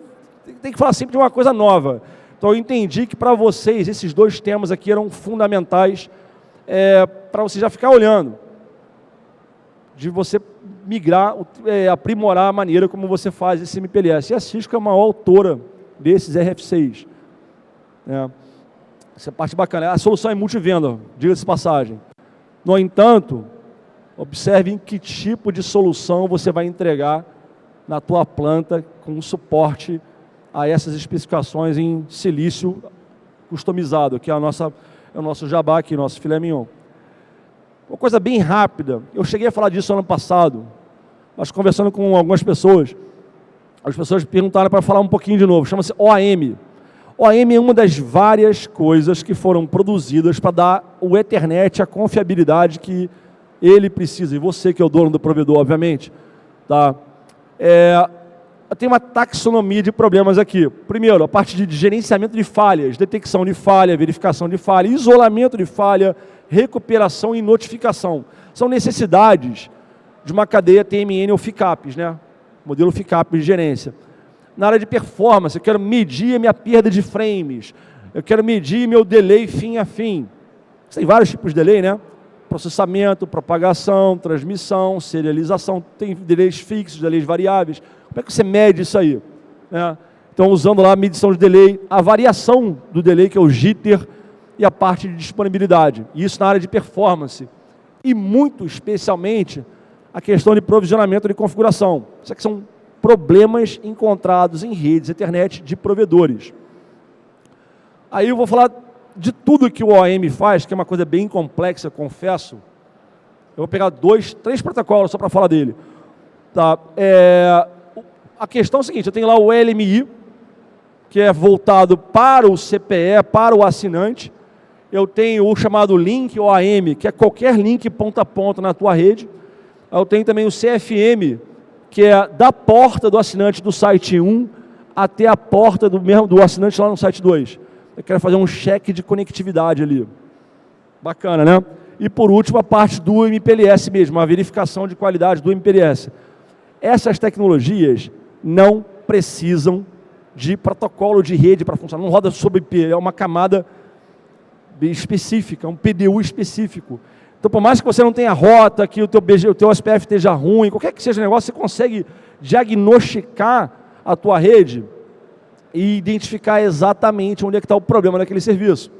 tenho que falar sempre de uma coisa nova. Então eu entendi que para vocês esses dois temas aqui eram fundamentais para você já ficar olhando. De você migrar, aprimorar a maneira como você faz esse MPLS. E a Cisco é a maior autora desses RFCs. Essa é a parte bacana. A solução é multivenda, diga-se de passagem. No entanto, observe em que tipo de solução você vai entregar na tua planta com suporte a essas especificações em silício customizado, que é o nosso jabá aqui, nosso filé mignon. Uma coisa bem rápida, eu cheguei a falar disso ano passado, mas conversando com algumas pessoas, as pessoas perguntaram para falar um pouquinho de novo, chama-se OAM. OAM é uma das várias coisas que foram produzidas para dar o Ethernet a confiabilidade que ele precisa, e você que é o dono do provedor, obviamente. Tá? Tem uma taxonomia de problemas aqui. Primeiro, a parte de gerenciamento de falhas, detecção de falha, verificação de falha, isolamento de falha, recuperação e notificação. São necessidades de uma cadeia TMN ou FICAPs, né? Modelo FICAP de gerência. Na área de performance, eu quero medir a minha perda de frames, eu quero medir meu delay fim a fim. Tem vários tipos de delay, né? Processamento, propagação, transmissão, serialização, tem delays fixos, delays variáveis. Como é que você mede isso aí? Então, usando lá a medição de delay, a variação do delay, que é o jitter, e a parte de disponibilidade. Isso na área de performance. E muito especialmente a questão de provisionamento de configuração. Isso aqui são problemas encontrados em redes Ethernet de provedores. Aí eu vou falar de tudo que o OAM faz, que é uma coisa bem complexa, confesso. Eu vou pegar 3 protocolos só para falar dele. Tá? A questão é a seguinte, eu tenho lá o LMI, que é voltado para o CPE, para o assinante. Eu tenho o chamado link OAM, que é qualquer link ponta a ponta na tua rede. Eu tenho também o CFM, que é da porta do assinante do site 1 até a porta do assinante lá no site 2. Eu quero fazer um check de conectividade ali. Bacana, né? E por último, a parte do MPLS mesmo, a verificação de qualidade do MPLS. Essas tecnologias não precisam de protocolo de rede para funcionar. Não roda sobre IP, é uma camada específica, um PDU específico. Então, por mais que você não tenha rota, que o teu SPF esteja ruim, qualquer que seja o negócio, você consegue diagnosticar a tua rede e identificar exatamente onde é que está o problema daquele serviço.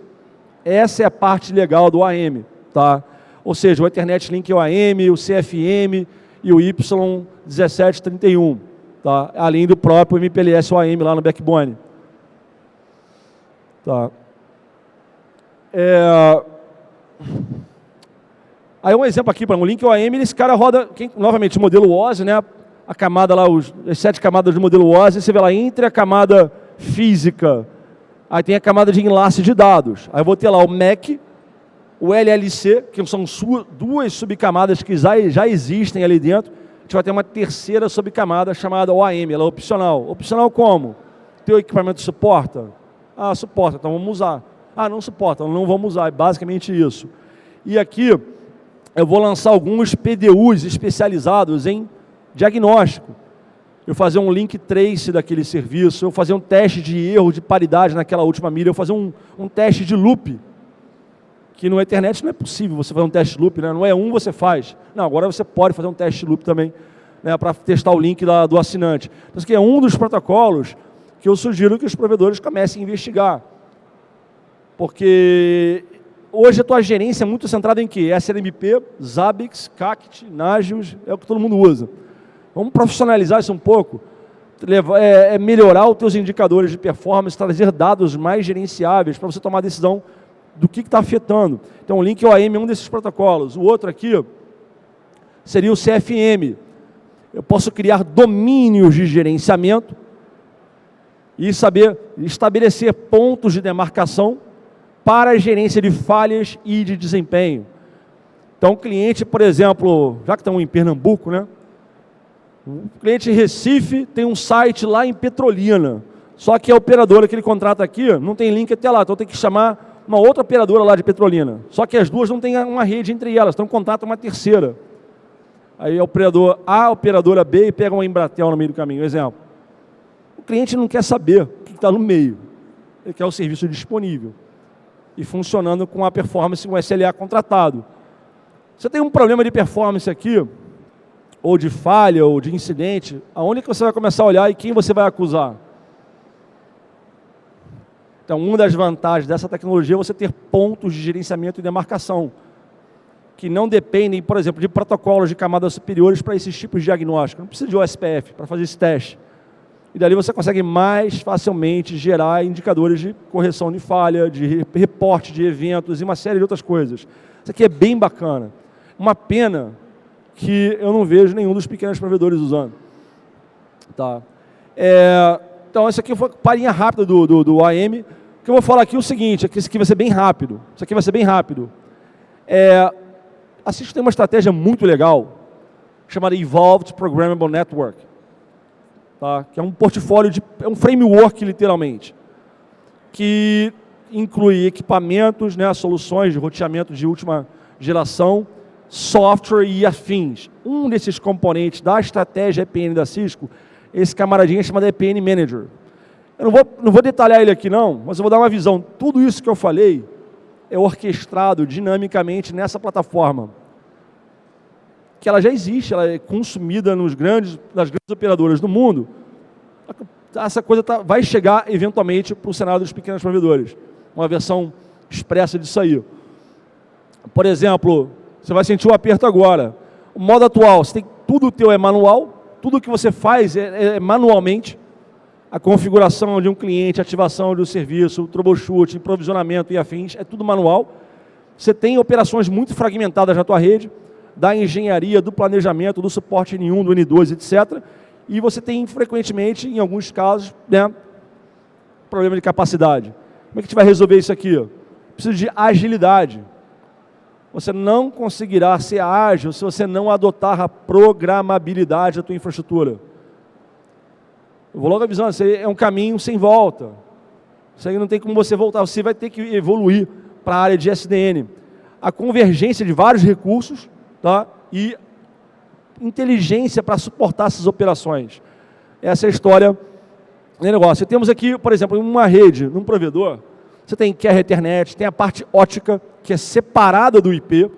Essa é a parte legal do OAM. Tá? Ou seja, o Ethernet Link OAM, o CFM e o Y1731, tá? Além do próprio MPLS OAM lá no backbone. Tá. Aí um exemplo aqui para um link OAM, esse cara roda, novamente, o modelo OSI, né? A camada lá, as 7 camadas do modelo OSI, você vê lá entre a camada física, aí tem a camada de enlace de dados. Aí eu vou ter lá o MAC, o LLC, que são duas subcamadas que já existem ali dentro. A gente vai ter uma terceira subcamada chamada OAM, ela é opcional. Opcional como? Teu equipamento suporta? Ah, suporta, então vamos usar. Ah, não suporta, então não vamos usar, é basicamente isso. E aqui eu vou lançar alguns PDUs especializados em diagnóstico. Eu fazer um link trace daquele serviço, eu fazer um teste de erro de paridade naquela última milha, eu fazer um teste de loop, que no Ethernet não é possível você fazer um teste de loop, né? Não é você faz. Não, agora você pode fazer um teste de loop também, né, para testar o link do assinante. Então, isso aqui é um dos protocolos que eu sugiro que os provedores comecem a investigar. Porque hoje a tua gerência é muito centrada em quê? SNMP, Zabbix, CACT, Nagios, é o que todo mundo usa. Vamos profissionalizar isso um pouco, melhorar os teus indicadores de performance, trazer dados mais gerenciáveis para você tomar a decisão do que está afetando. Então o Link OAM é um desses protocolos. O outro aqui seria o CFM. Eu posso criar domínios de gerenciamento e saber estabelecer pontos de demarcação para a gerência de falhas e de desempenho. Então o cliente, por exemplo, já que estamos em Pernambuco, né? O cliente em Recife tem um site lá em Petrolina, só que a operadora que ele contrata aqui não tem link até lá, então tem que chamar uma outra operadora lá de Petrolina. Só que as duas não têm uma rede entre elas, então contrata uma terceira. Aí a operadora B pega uma Embratel no meio do caminho, exemplo. O cliente não quer saber o que está no meio, ele quer o serviço disponível e funcionando com a performance, com o SLA contratado. Você tem um problema de performance aqui, ou de falha, ou de incidente, aonde que você vai começar a olhar e quem você vai acusar? Então, uma das vantagens dessa tecnologia é você ter pontos de gerenciamento e demarcação, que não dependem, por exemplo, de protocolos de camadas superiores para esses tipos de diagnóstico. Não precisa de OSPF para fazer esse teste. E dali você consegue mais facilmente gerar indicadores de correção de falha, de reporte de eventos e uma série de outras coisas. Isso aqui é bem bacana. Uma pena que eu não vejo nenhum dos pequenos provedores usando. Tá. Então, essa aqui foi a palhinha rápida do OAM. O que eu vou falar aqui é o seguinte, é que isso aqui vai ser bem rápido. Isso aqui vai ser bem rápido. A Cisco tem uma estratégia muito legal, chamada Evolved Programmable Network. Tá? Que é um portfólio, é um framework, literalmente, que inclui equipamentos, né, soluções de roteamento de última geração, software e afins. Um desses componentes da estratégia EPN da Cisco, esse camaradinha chamado EPN Manager. Eu não vou detalhar ele aqui não, mas eu vou dar uma visão. Tudo isso que eu falei é orquestrado dinamicamente nessa plataforma, que ela já existe, ela é consumida nas grandes operadoras do mundo. Essa coisa vai chegar eventualmente para o cenário dos pequenos provedores. Uma versão expressa disso aí. Por exemplo, você vai sentir o aperto agora. O modo atual, tudo teu é manual, tudo que você faz é manualmente. A configuração de um cliente, ativação de um serviço, troubleshoot, provisionamento e afins, é tudo manual. Você tem operações muito fragmentadas na tua rede, da engenharia, do planejamento, do suporte N1, do N2, etc. E você tem frequentemente, em alguns casos, né, problema de capacidade. Como é que a gente vai resolver isso aqui? Precisa de agilidade. Você não conseguirá ser ágil se você não adotar a programabilidade da tua infraestrutura. Eu vou logo avisando, isso aí é um caminho sem volta. Isso aí não tem como você voltar, você vai ter que evoluir para a área de SDN. A convergência de vários recursos, tá? E inteligência para suportar essas operações. Essa é a história do negócio. Temos aqui, por exemplo, uma rede, num provedor, você tem QR Ethernet, tem a parte ótica, que é separada do IP.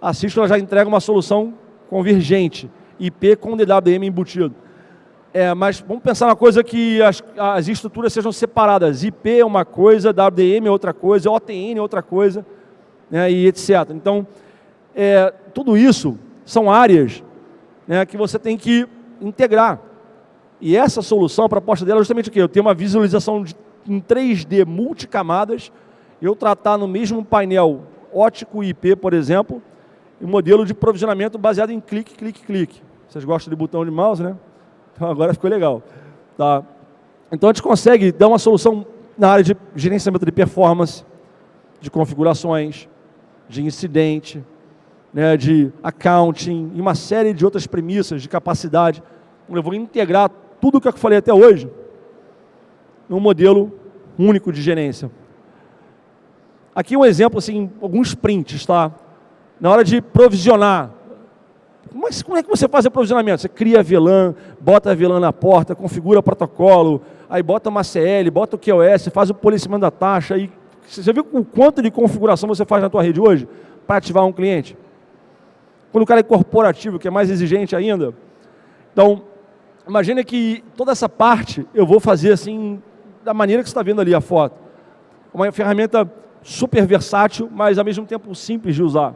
A Cisco ela já entrega uma solução convergente, IP com DWDM embutido. Mas vamos pensar uma coisa que as estruturas sejam separadas. IP é uma coisa, WDM é outra coisa, OTN é outra coisa, né, e etc. Então, tudo isso são áreas, né, que você tem que integrar. E essa solução, a proposta dela é justamente o quê? Eu tenho uma visualização em 3D multicamadas, eu tratar no mesmo painel ótico e IP, por exemplo, um modelo de provisionamento baseado em clique, clique, clique. Vocês gostam de botão de mouse, né? Então agora ficou legal. Tá? Então a gente consegue dar uma solução na área de gerenciamento de performance, de configurações, de incidente, né, de accounting e uma série de outras premissas de capacidade. Eu vou integrar tudo o que eu falei até hoje num modelo único de gerência. Aqui um exemplo, assim, alguns prints, tá? Na hora de provisionar, como é que você faz o provisionamento? Você cria a VLAN, bota a VLAN na porta, configura o protocolo, aí bota uma CL, bota o QoS, faz o policiamento da taxa. E você viu o quanto de configuração você faz na tua rede hoje para ativar um cliente? Quando o cara é corporativo, que é mais exigente ainda. Então, imagina que toda essa parte eu vou fazer assim, da maneira que você está vendo ali a foto. Uma ferramenta super versátil, mas ao mesmo tempo simples de usar.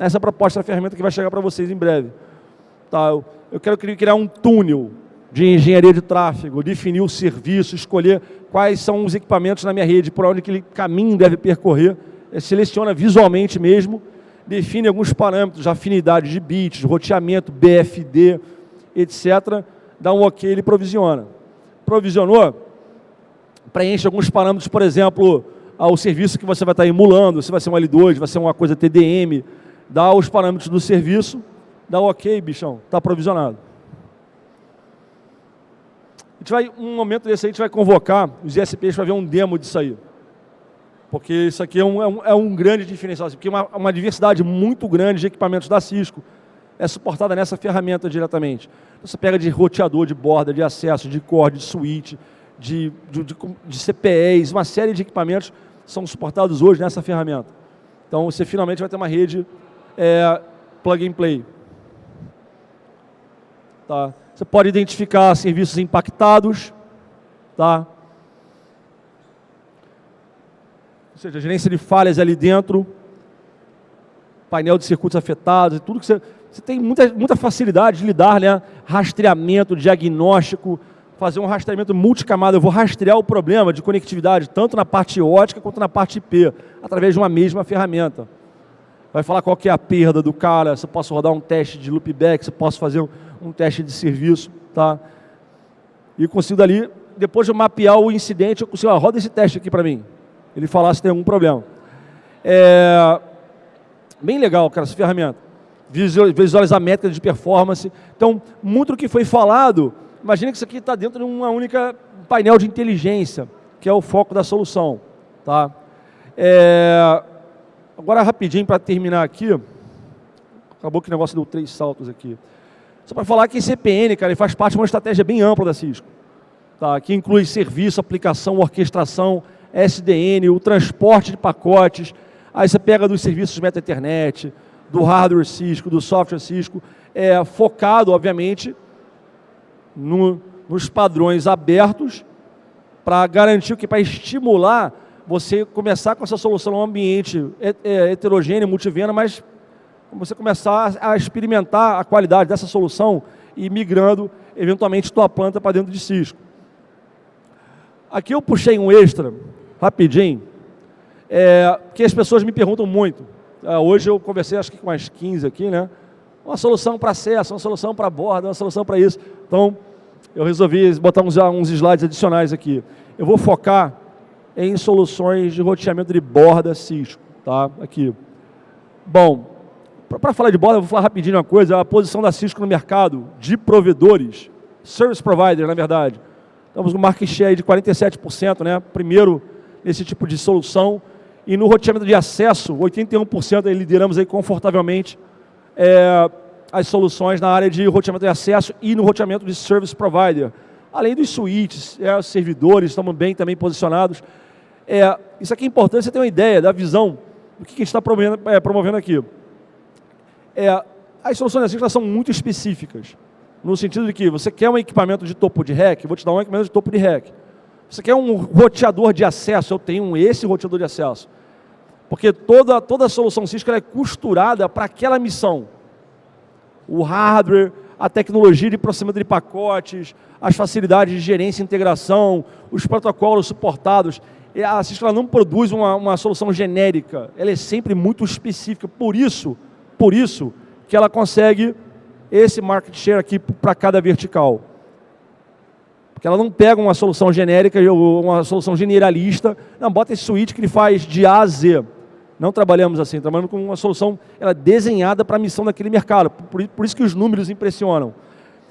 Essa é a proposta da ferramenta que vai chegar para vocês em breve. Tá, eu quero criar um túnel de engenharia de tráfego, definir o serviço, escolher quais são os equipamentos na minha rede, por onde aquele caminho deve percorrer, seleciona visualmente mesmo, define alguns parâmetros, afinidade de bits, roteamento, BFD, etc. Dá um ok, ele provisiona. Provisionou, preenche alguns parâmetros, por exemplo, ao serviço que você vai estar emulando, se vai ser um L2, vai ser uma coisa TDM, dá os parâmetros do serviço, dá um ok, bichão, está provisionado. Um momento desse aí, a gente vai convocar os ISPs para ver um demo disso aí. Porque isso aqui é um grande diferencial, porque uma diversidade muito grande de equipamentos da Cisco é suportada nessa ferramenta diretamente. Você pega de roteador, de borda, de acesso, de core, de switch, de CPEs, uma série de equipamentos são suportados hoje nessa ferramenta. Então você finalmente vai ter uma rede plug and play. Tá? Você pode identificar serviços impactados, tá? Ou seja, gerência de falhas ali dentro, painel de circuitos afetados, tudo que você tem muita facilidade de lidar, né? Rastreamento, diagnóstico, fazer um rastreamento multicamada. Eu vou rastrear o problema de conectividade, tanto na parte ótica quanto na parte IP, através de uma mesma ferramenta. Vai falar qual que é a perda do cara, se eu posso rodar um teste de loopback, se eu posso fazer um teste de serviço, tá? E consigo dali, depois de eu mapear o incidente, eu consigo, roda esse teste aqui para mim. Ele falar se tem algum problema. Bem legal, cara, essa ferramenta. Visualizar métricas de performance. Então, muito do que foi falado, imagina que isso aqui está dentro de uma única painel de inteligência, que é o foco da solução, tá? Agora, rapidinho, para terminar aqui, acabou que o negócio deu 3 saltos aqui. Só para falar que CPN, cara, ele faz parte de uma estratégia bem ampla da Cisco, tá? Que inclui serviço, aplicação, orquestração, SDN, o transporte de pacotes. Aí você pega dos serviços Meta Ethernet, do hardware Cisco, do software Cisco, focado, obviamente, nos padrões abertos, para garantir que, para estimular você começar com essa solução num ambiente heterogêneo, multivenda, mas você começar a experimentar a qualidade dessa solução e migrando, eventualmente, tua planta para dentro de Cisco. Aqui eu puxei um extra, rapidinho, que as pessoas me perguntam muito. Hoje eu conversei, acho que com umas 15 aqui, né? Uma solução para acesso, uma solução para borda, uma solução para isso. Então, eu resolvi botar uns slides adicionais aqui. Eu vou focar em soluções de roteamento de borda Cisco, tá? Aqui. Bom, para falar de borda, eu vou falar rapidinho uma coisa, a posição da Cisco no mercado de provedores, service provider, na verdade. Estamos com market share de 47%, né? Primeiro nesse tipo de solução. E no roteamento de acesso, 81% aí lideramos aí confortavelmente as soluções na área de roteamento de acesso e no roteamento de service provider. Além dos switches, os servidores, estamos bem também posicionados. Isso aqui é importante, você ter uma ideia da visão do que a gente está promovendo aqui. As soluções da Cisco são muito específicas, no sentido de que você quer um equipamento de topo de rack, vou te dar um equipamento de topo de rack. Você quer um roteador de acesso, eu tenho esse roteador de acesso. Porque toda a solução Cisco ela é costurada para aquela missão. O hardware, a tecnologia de processamento de pacotes, as facilidades de gerência e integração, os protocolos suportados. A Cisco ela não produz uma solução genérica, ela é sempre muito específica. Por isso que ela consegue esse market share aqui para cada vertical. Porque ela não pega uma solução genérica, uma solução generalista, não, bota esse switch que ele faz de A a Z. Não trabalhamos assim, trabalhamos com uma solução ela desenhada para a missão daquele mercado. Por isso que os números impressionam.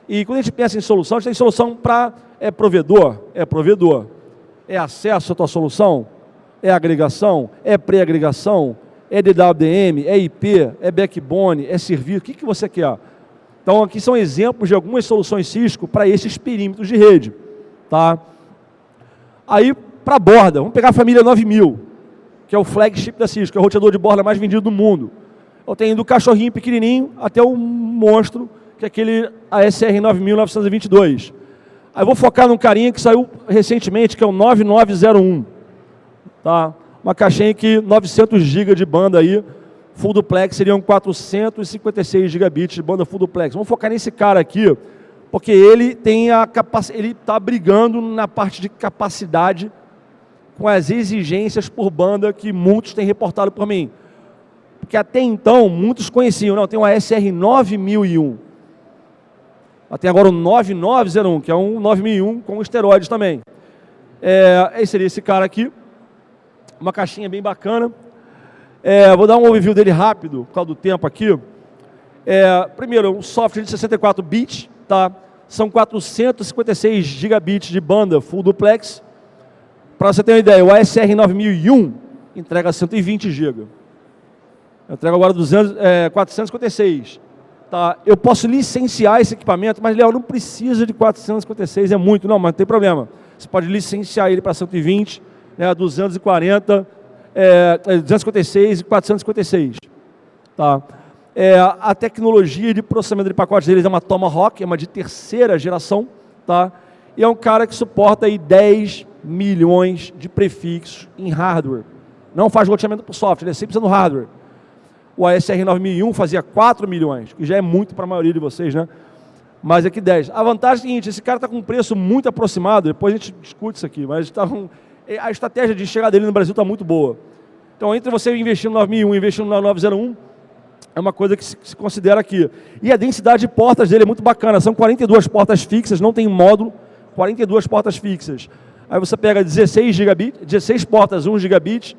E quando a gente pensa em solução, a gente tem solução para provedor. É acesso à tua solução? É agregação? É pré-agregação? É DWDM? É IP? É backbone? É serviço? O que você quer? Então, aqui são exemplos de algumas soluções Cisco para esses perímetros de rede. Tá? Aí, para a borda, vamos pegar a família 9000, que é o flagship da Cisco, que é o roteador de borda mais vendido do mundo. Eu tenho do cachorrinho pequenininho até o monstro, que é aquele ASR 9922. Aí eu vou focar num carinha que saiu recentemente, que é o 9901. Tá? Uma caixinha que 900 GB de banda aí, full duplex, seriam 456 gigabits de banda full duplex. Vamos focar nesse cara aqui, porque ele tem ele está brigando na parte de capacidade com as exigências por banda que muitos têm reportado por mim. Porque até então, muitos conheciam, não, tem um ASR 9001. Tem agora o 9901, que é um 9001 com esteroides também. Esse seria esse cara aqui. Uma caixinha bem bacana. Vou dar um overview dele rápido, por causa do tempo aqui. Primeiro, um software de 64 bits, tá? São 456 gigabits de banda full duplex. Para você ter uma ideia, o ASR 9001 entrega 120 GB. Eu entrego agora 456. Tá? Eu posso licenciar esse equipamento, mas, Léo, não precisa de 456, é muito. Não, mas não tem problema. Você pode licenciar ele para 120, 240, 256 e 456. Tá? A tecnologia de processamento de pacotes deles é uma Tomahawk, é uma de terceira geração. Tá? E é um cara que suporta aí 10 milhões de prefixos em hardware. Não faz roteamento por software, ele é 100% no hardware. O ASR 9001 fazia 4 milhões, que já é muito para a maioria de vocês, né? Mas aqui 10. A vantagem é a seguinte, esse cara está com um preço muito aproximado, depois a gente discute isso aqui, mas a estratégia de chegar dele no Brasil está muito boa. Então, entre você investir no 9001 e investir no 901, é uma coisa que se considera aqui. E a densidade de portas dele é muito bacana, são 42 portas fixas, não tem módulo, 42 portas fixas. Aí você pega 16 gigabit, 16 portas, 1 gigabit,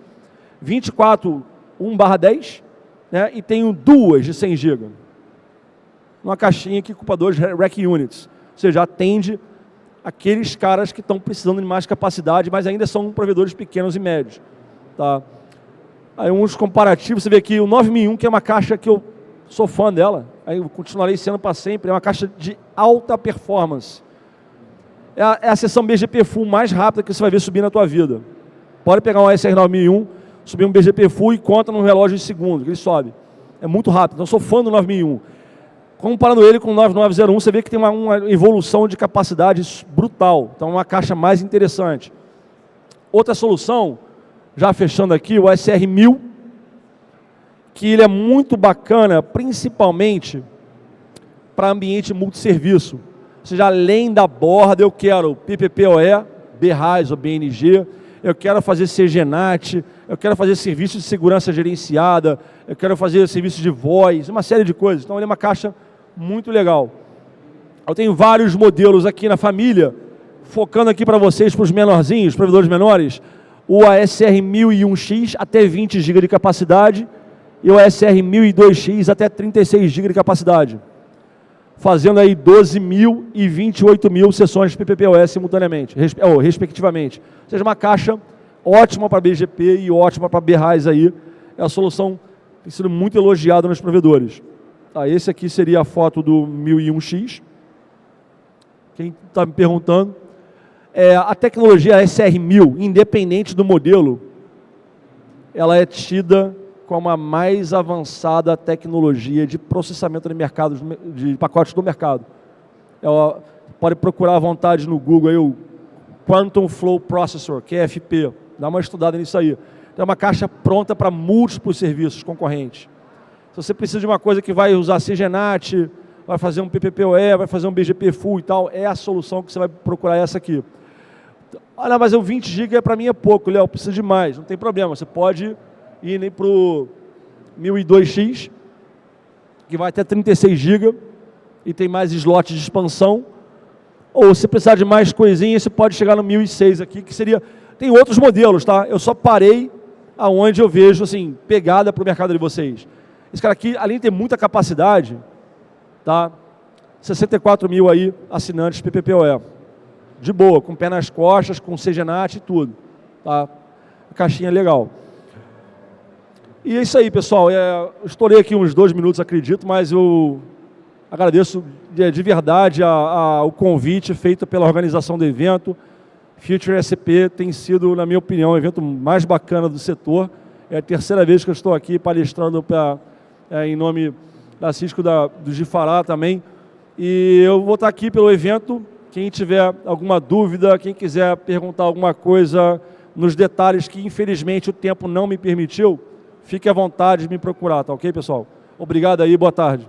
24, 1/10, né, e tenho duas de 100 GB. Uma caixinha que ocupa 2 rack units. Ou seja, atende aqueles caras que estão precisando de mais capacidade, mas ainda são provedores pequenos e médios. Tá? Aí uns comparativos, você vê aqui o 9001, que é uma caixa que eu sou fã dela, aí eu continuarei sendo para sempre, é uma caixa de alta performance. É a seção BGP Full mais rápida que você vai ver subir na tua vida. Pode pegar um ASR 9001, subir um BGP Full e conta num relógio de segundo, que ele sobe. É muito rápido, então eu sou fã do 9001. Comparando ele com o 9901, você vê que tem uma evolução de capacidade brutal. Então é uma caixa mais interessante. Outra solução, já fechando aqui, o ASR 1000, que ele é muito bacana, principalmente para ambiente multisserviço. Ou seja, além da borda, eu quero PPPoE, BRAS ou BNG, eu quero fazer CGNAT, eu quero fazer serviço de segurança gerenciada, eu quero fazer serviço de voz, uma série de coisas. Então, ele é uma caixa muito legal. Eu tenho vários modelos aqui na família, focando aqui para vocês, para os menorzinhos, provedores menores, o ASR 1001X até 20 GB de capacidade e o ASR 1002X até 36 GB de capacidade, fazendo aí 12.000 e 28.000 sessões de PPPoE simultaneamente, respectivamente. Ou seja, uma caixa ótima para BGP e ótima para BRAS aí. É a solução que tem sido muito elogiada nos provedores. Tá, esse aqui seria a foto do 1001X. Quem está me perguntando. A tecnologia SR1000, independente do modelo, ela é tida como a mais avançada tecnologia de processamento de mercado, de pacotes do mercado. Ela pode procurar à vontade no Google aí o Quantum Flow Processor, QFP, dá uma estudada nisso aí. é uma caixa pronta para múltiplos serviços concorrentes. Se você precisa de uma coisa que vai usar CGNAT, vai fazer um PPPoE, vai fazer um BGP Full e tal, é a solução que você vai procurar essa aqui. Ah, não, mas o 20 GB para mim é pouco, Léo, precisa de mais. Não tem problema, você pode ir para o 1002X, que vai até 36 GB, e tem mais slots de expansão. Ou se precisar de mais coisinhas, você pode chegar no 1006 aqui, que seria... Tem outros modelos, tá? Eu só parei aonde eu vejo, assim, pegada para o mercado de vocês. Esse cara aqui, além de ter muita capacidade, tá? 64 mil aí assinantes PPPoE. De boa, com pé nas costas, com CGNAT e tudo. Tá? A caixinha é legal. E é isso aí, pessoal. Eu estourei aqui uns 2 minutos, acredito, mas eu agradeço de verdade o convite feito pela organização do evento. Future SP tem sido, na minha opinião, o evento mais bacana do setor. É a terceira vez que eu estou aqui palestrando em nome da Cisco, do Gifará também. E eu vou estar aqui pelo evento. Quem tiver alguma dúvida, quem quiser perguntar alguma coisa nos detalhes que, infelizmente, o tempo não me permitiu, fique à vontade de me procurar, tá ok, pessoal? Obrigado aí, boa tarde.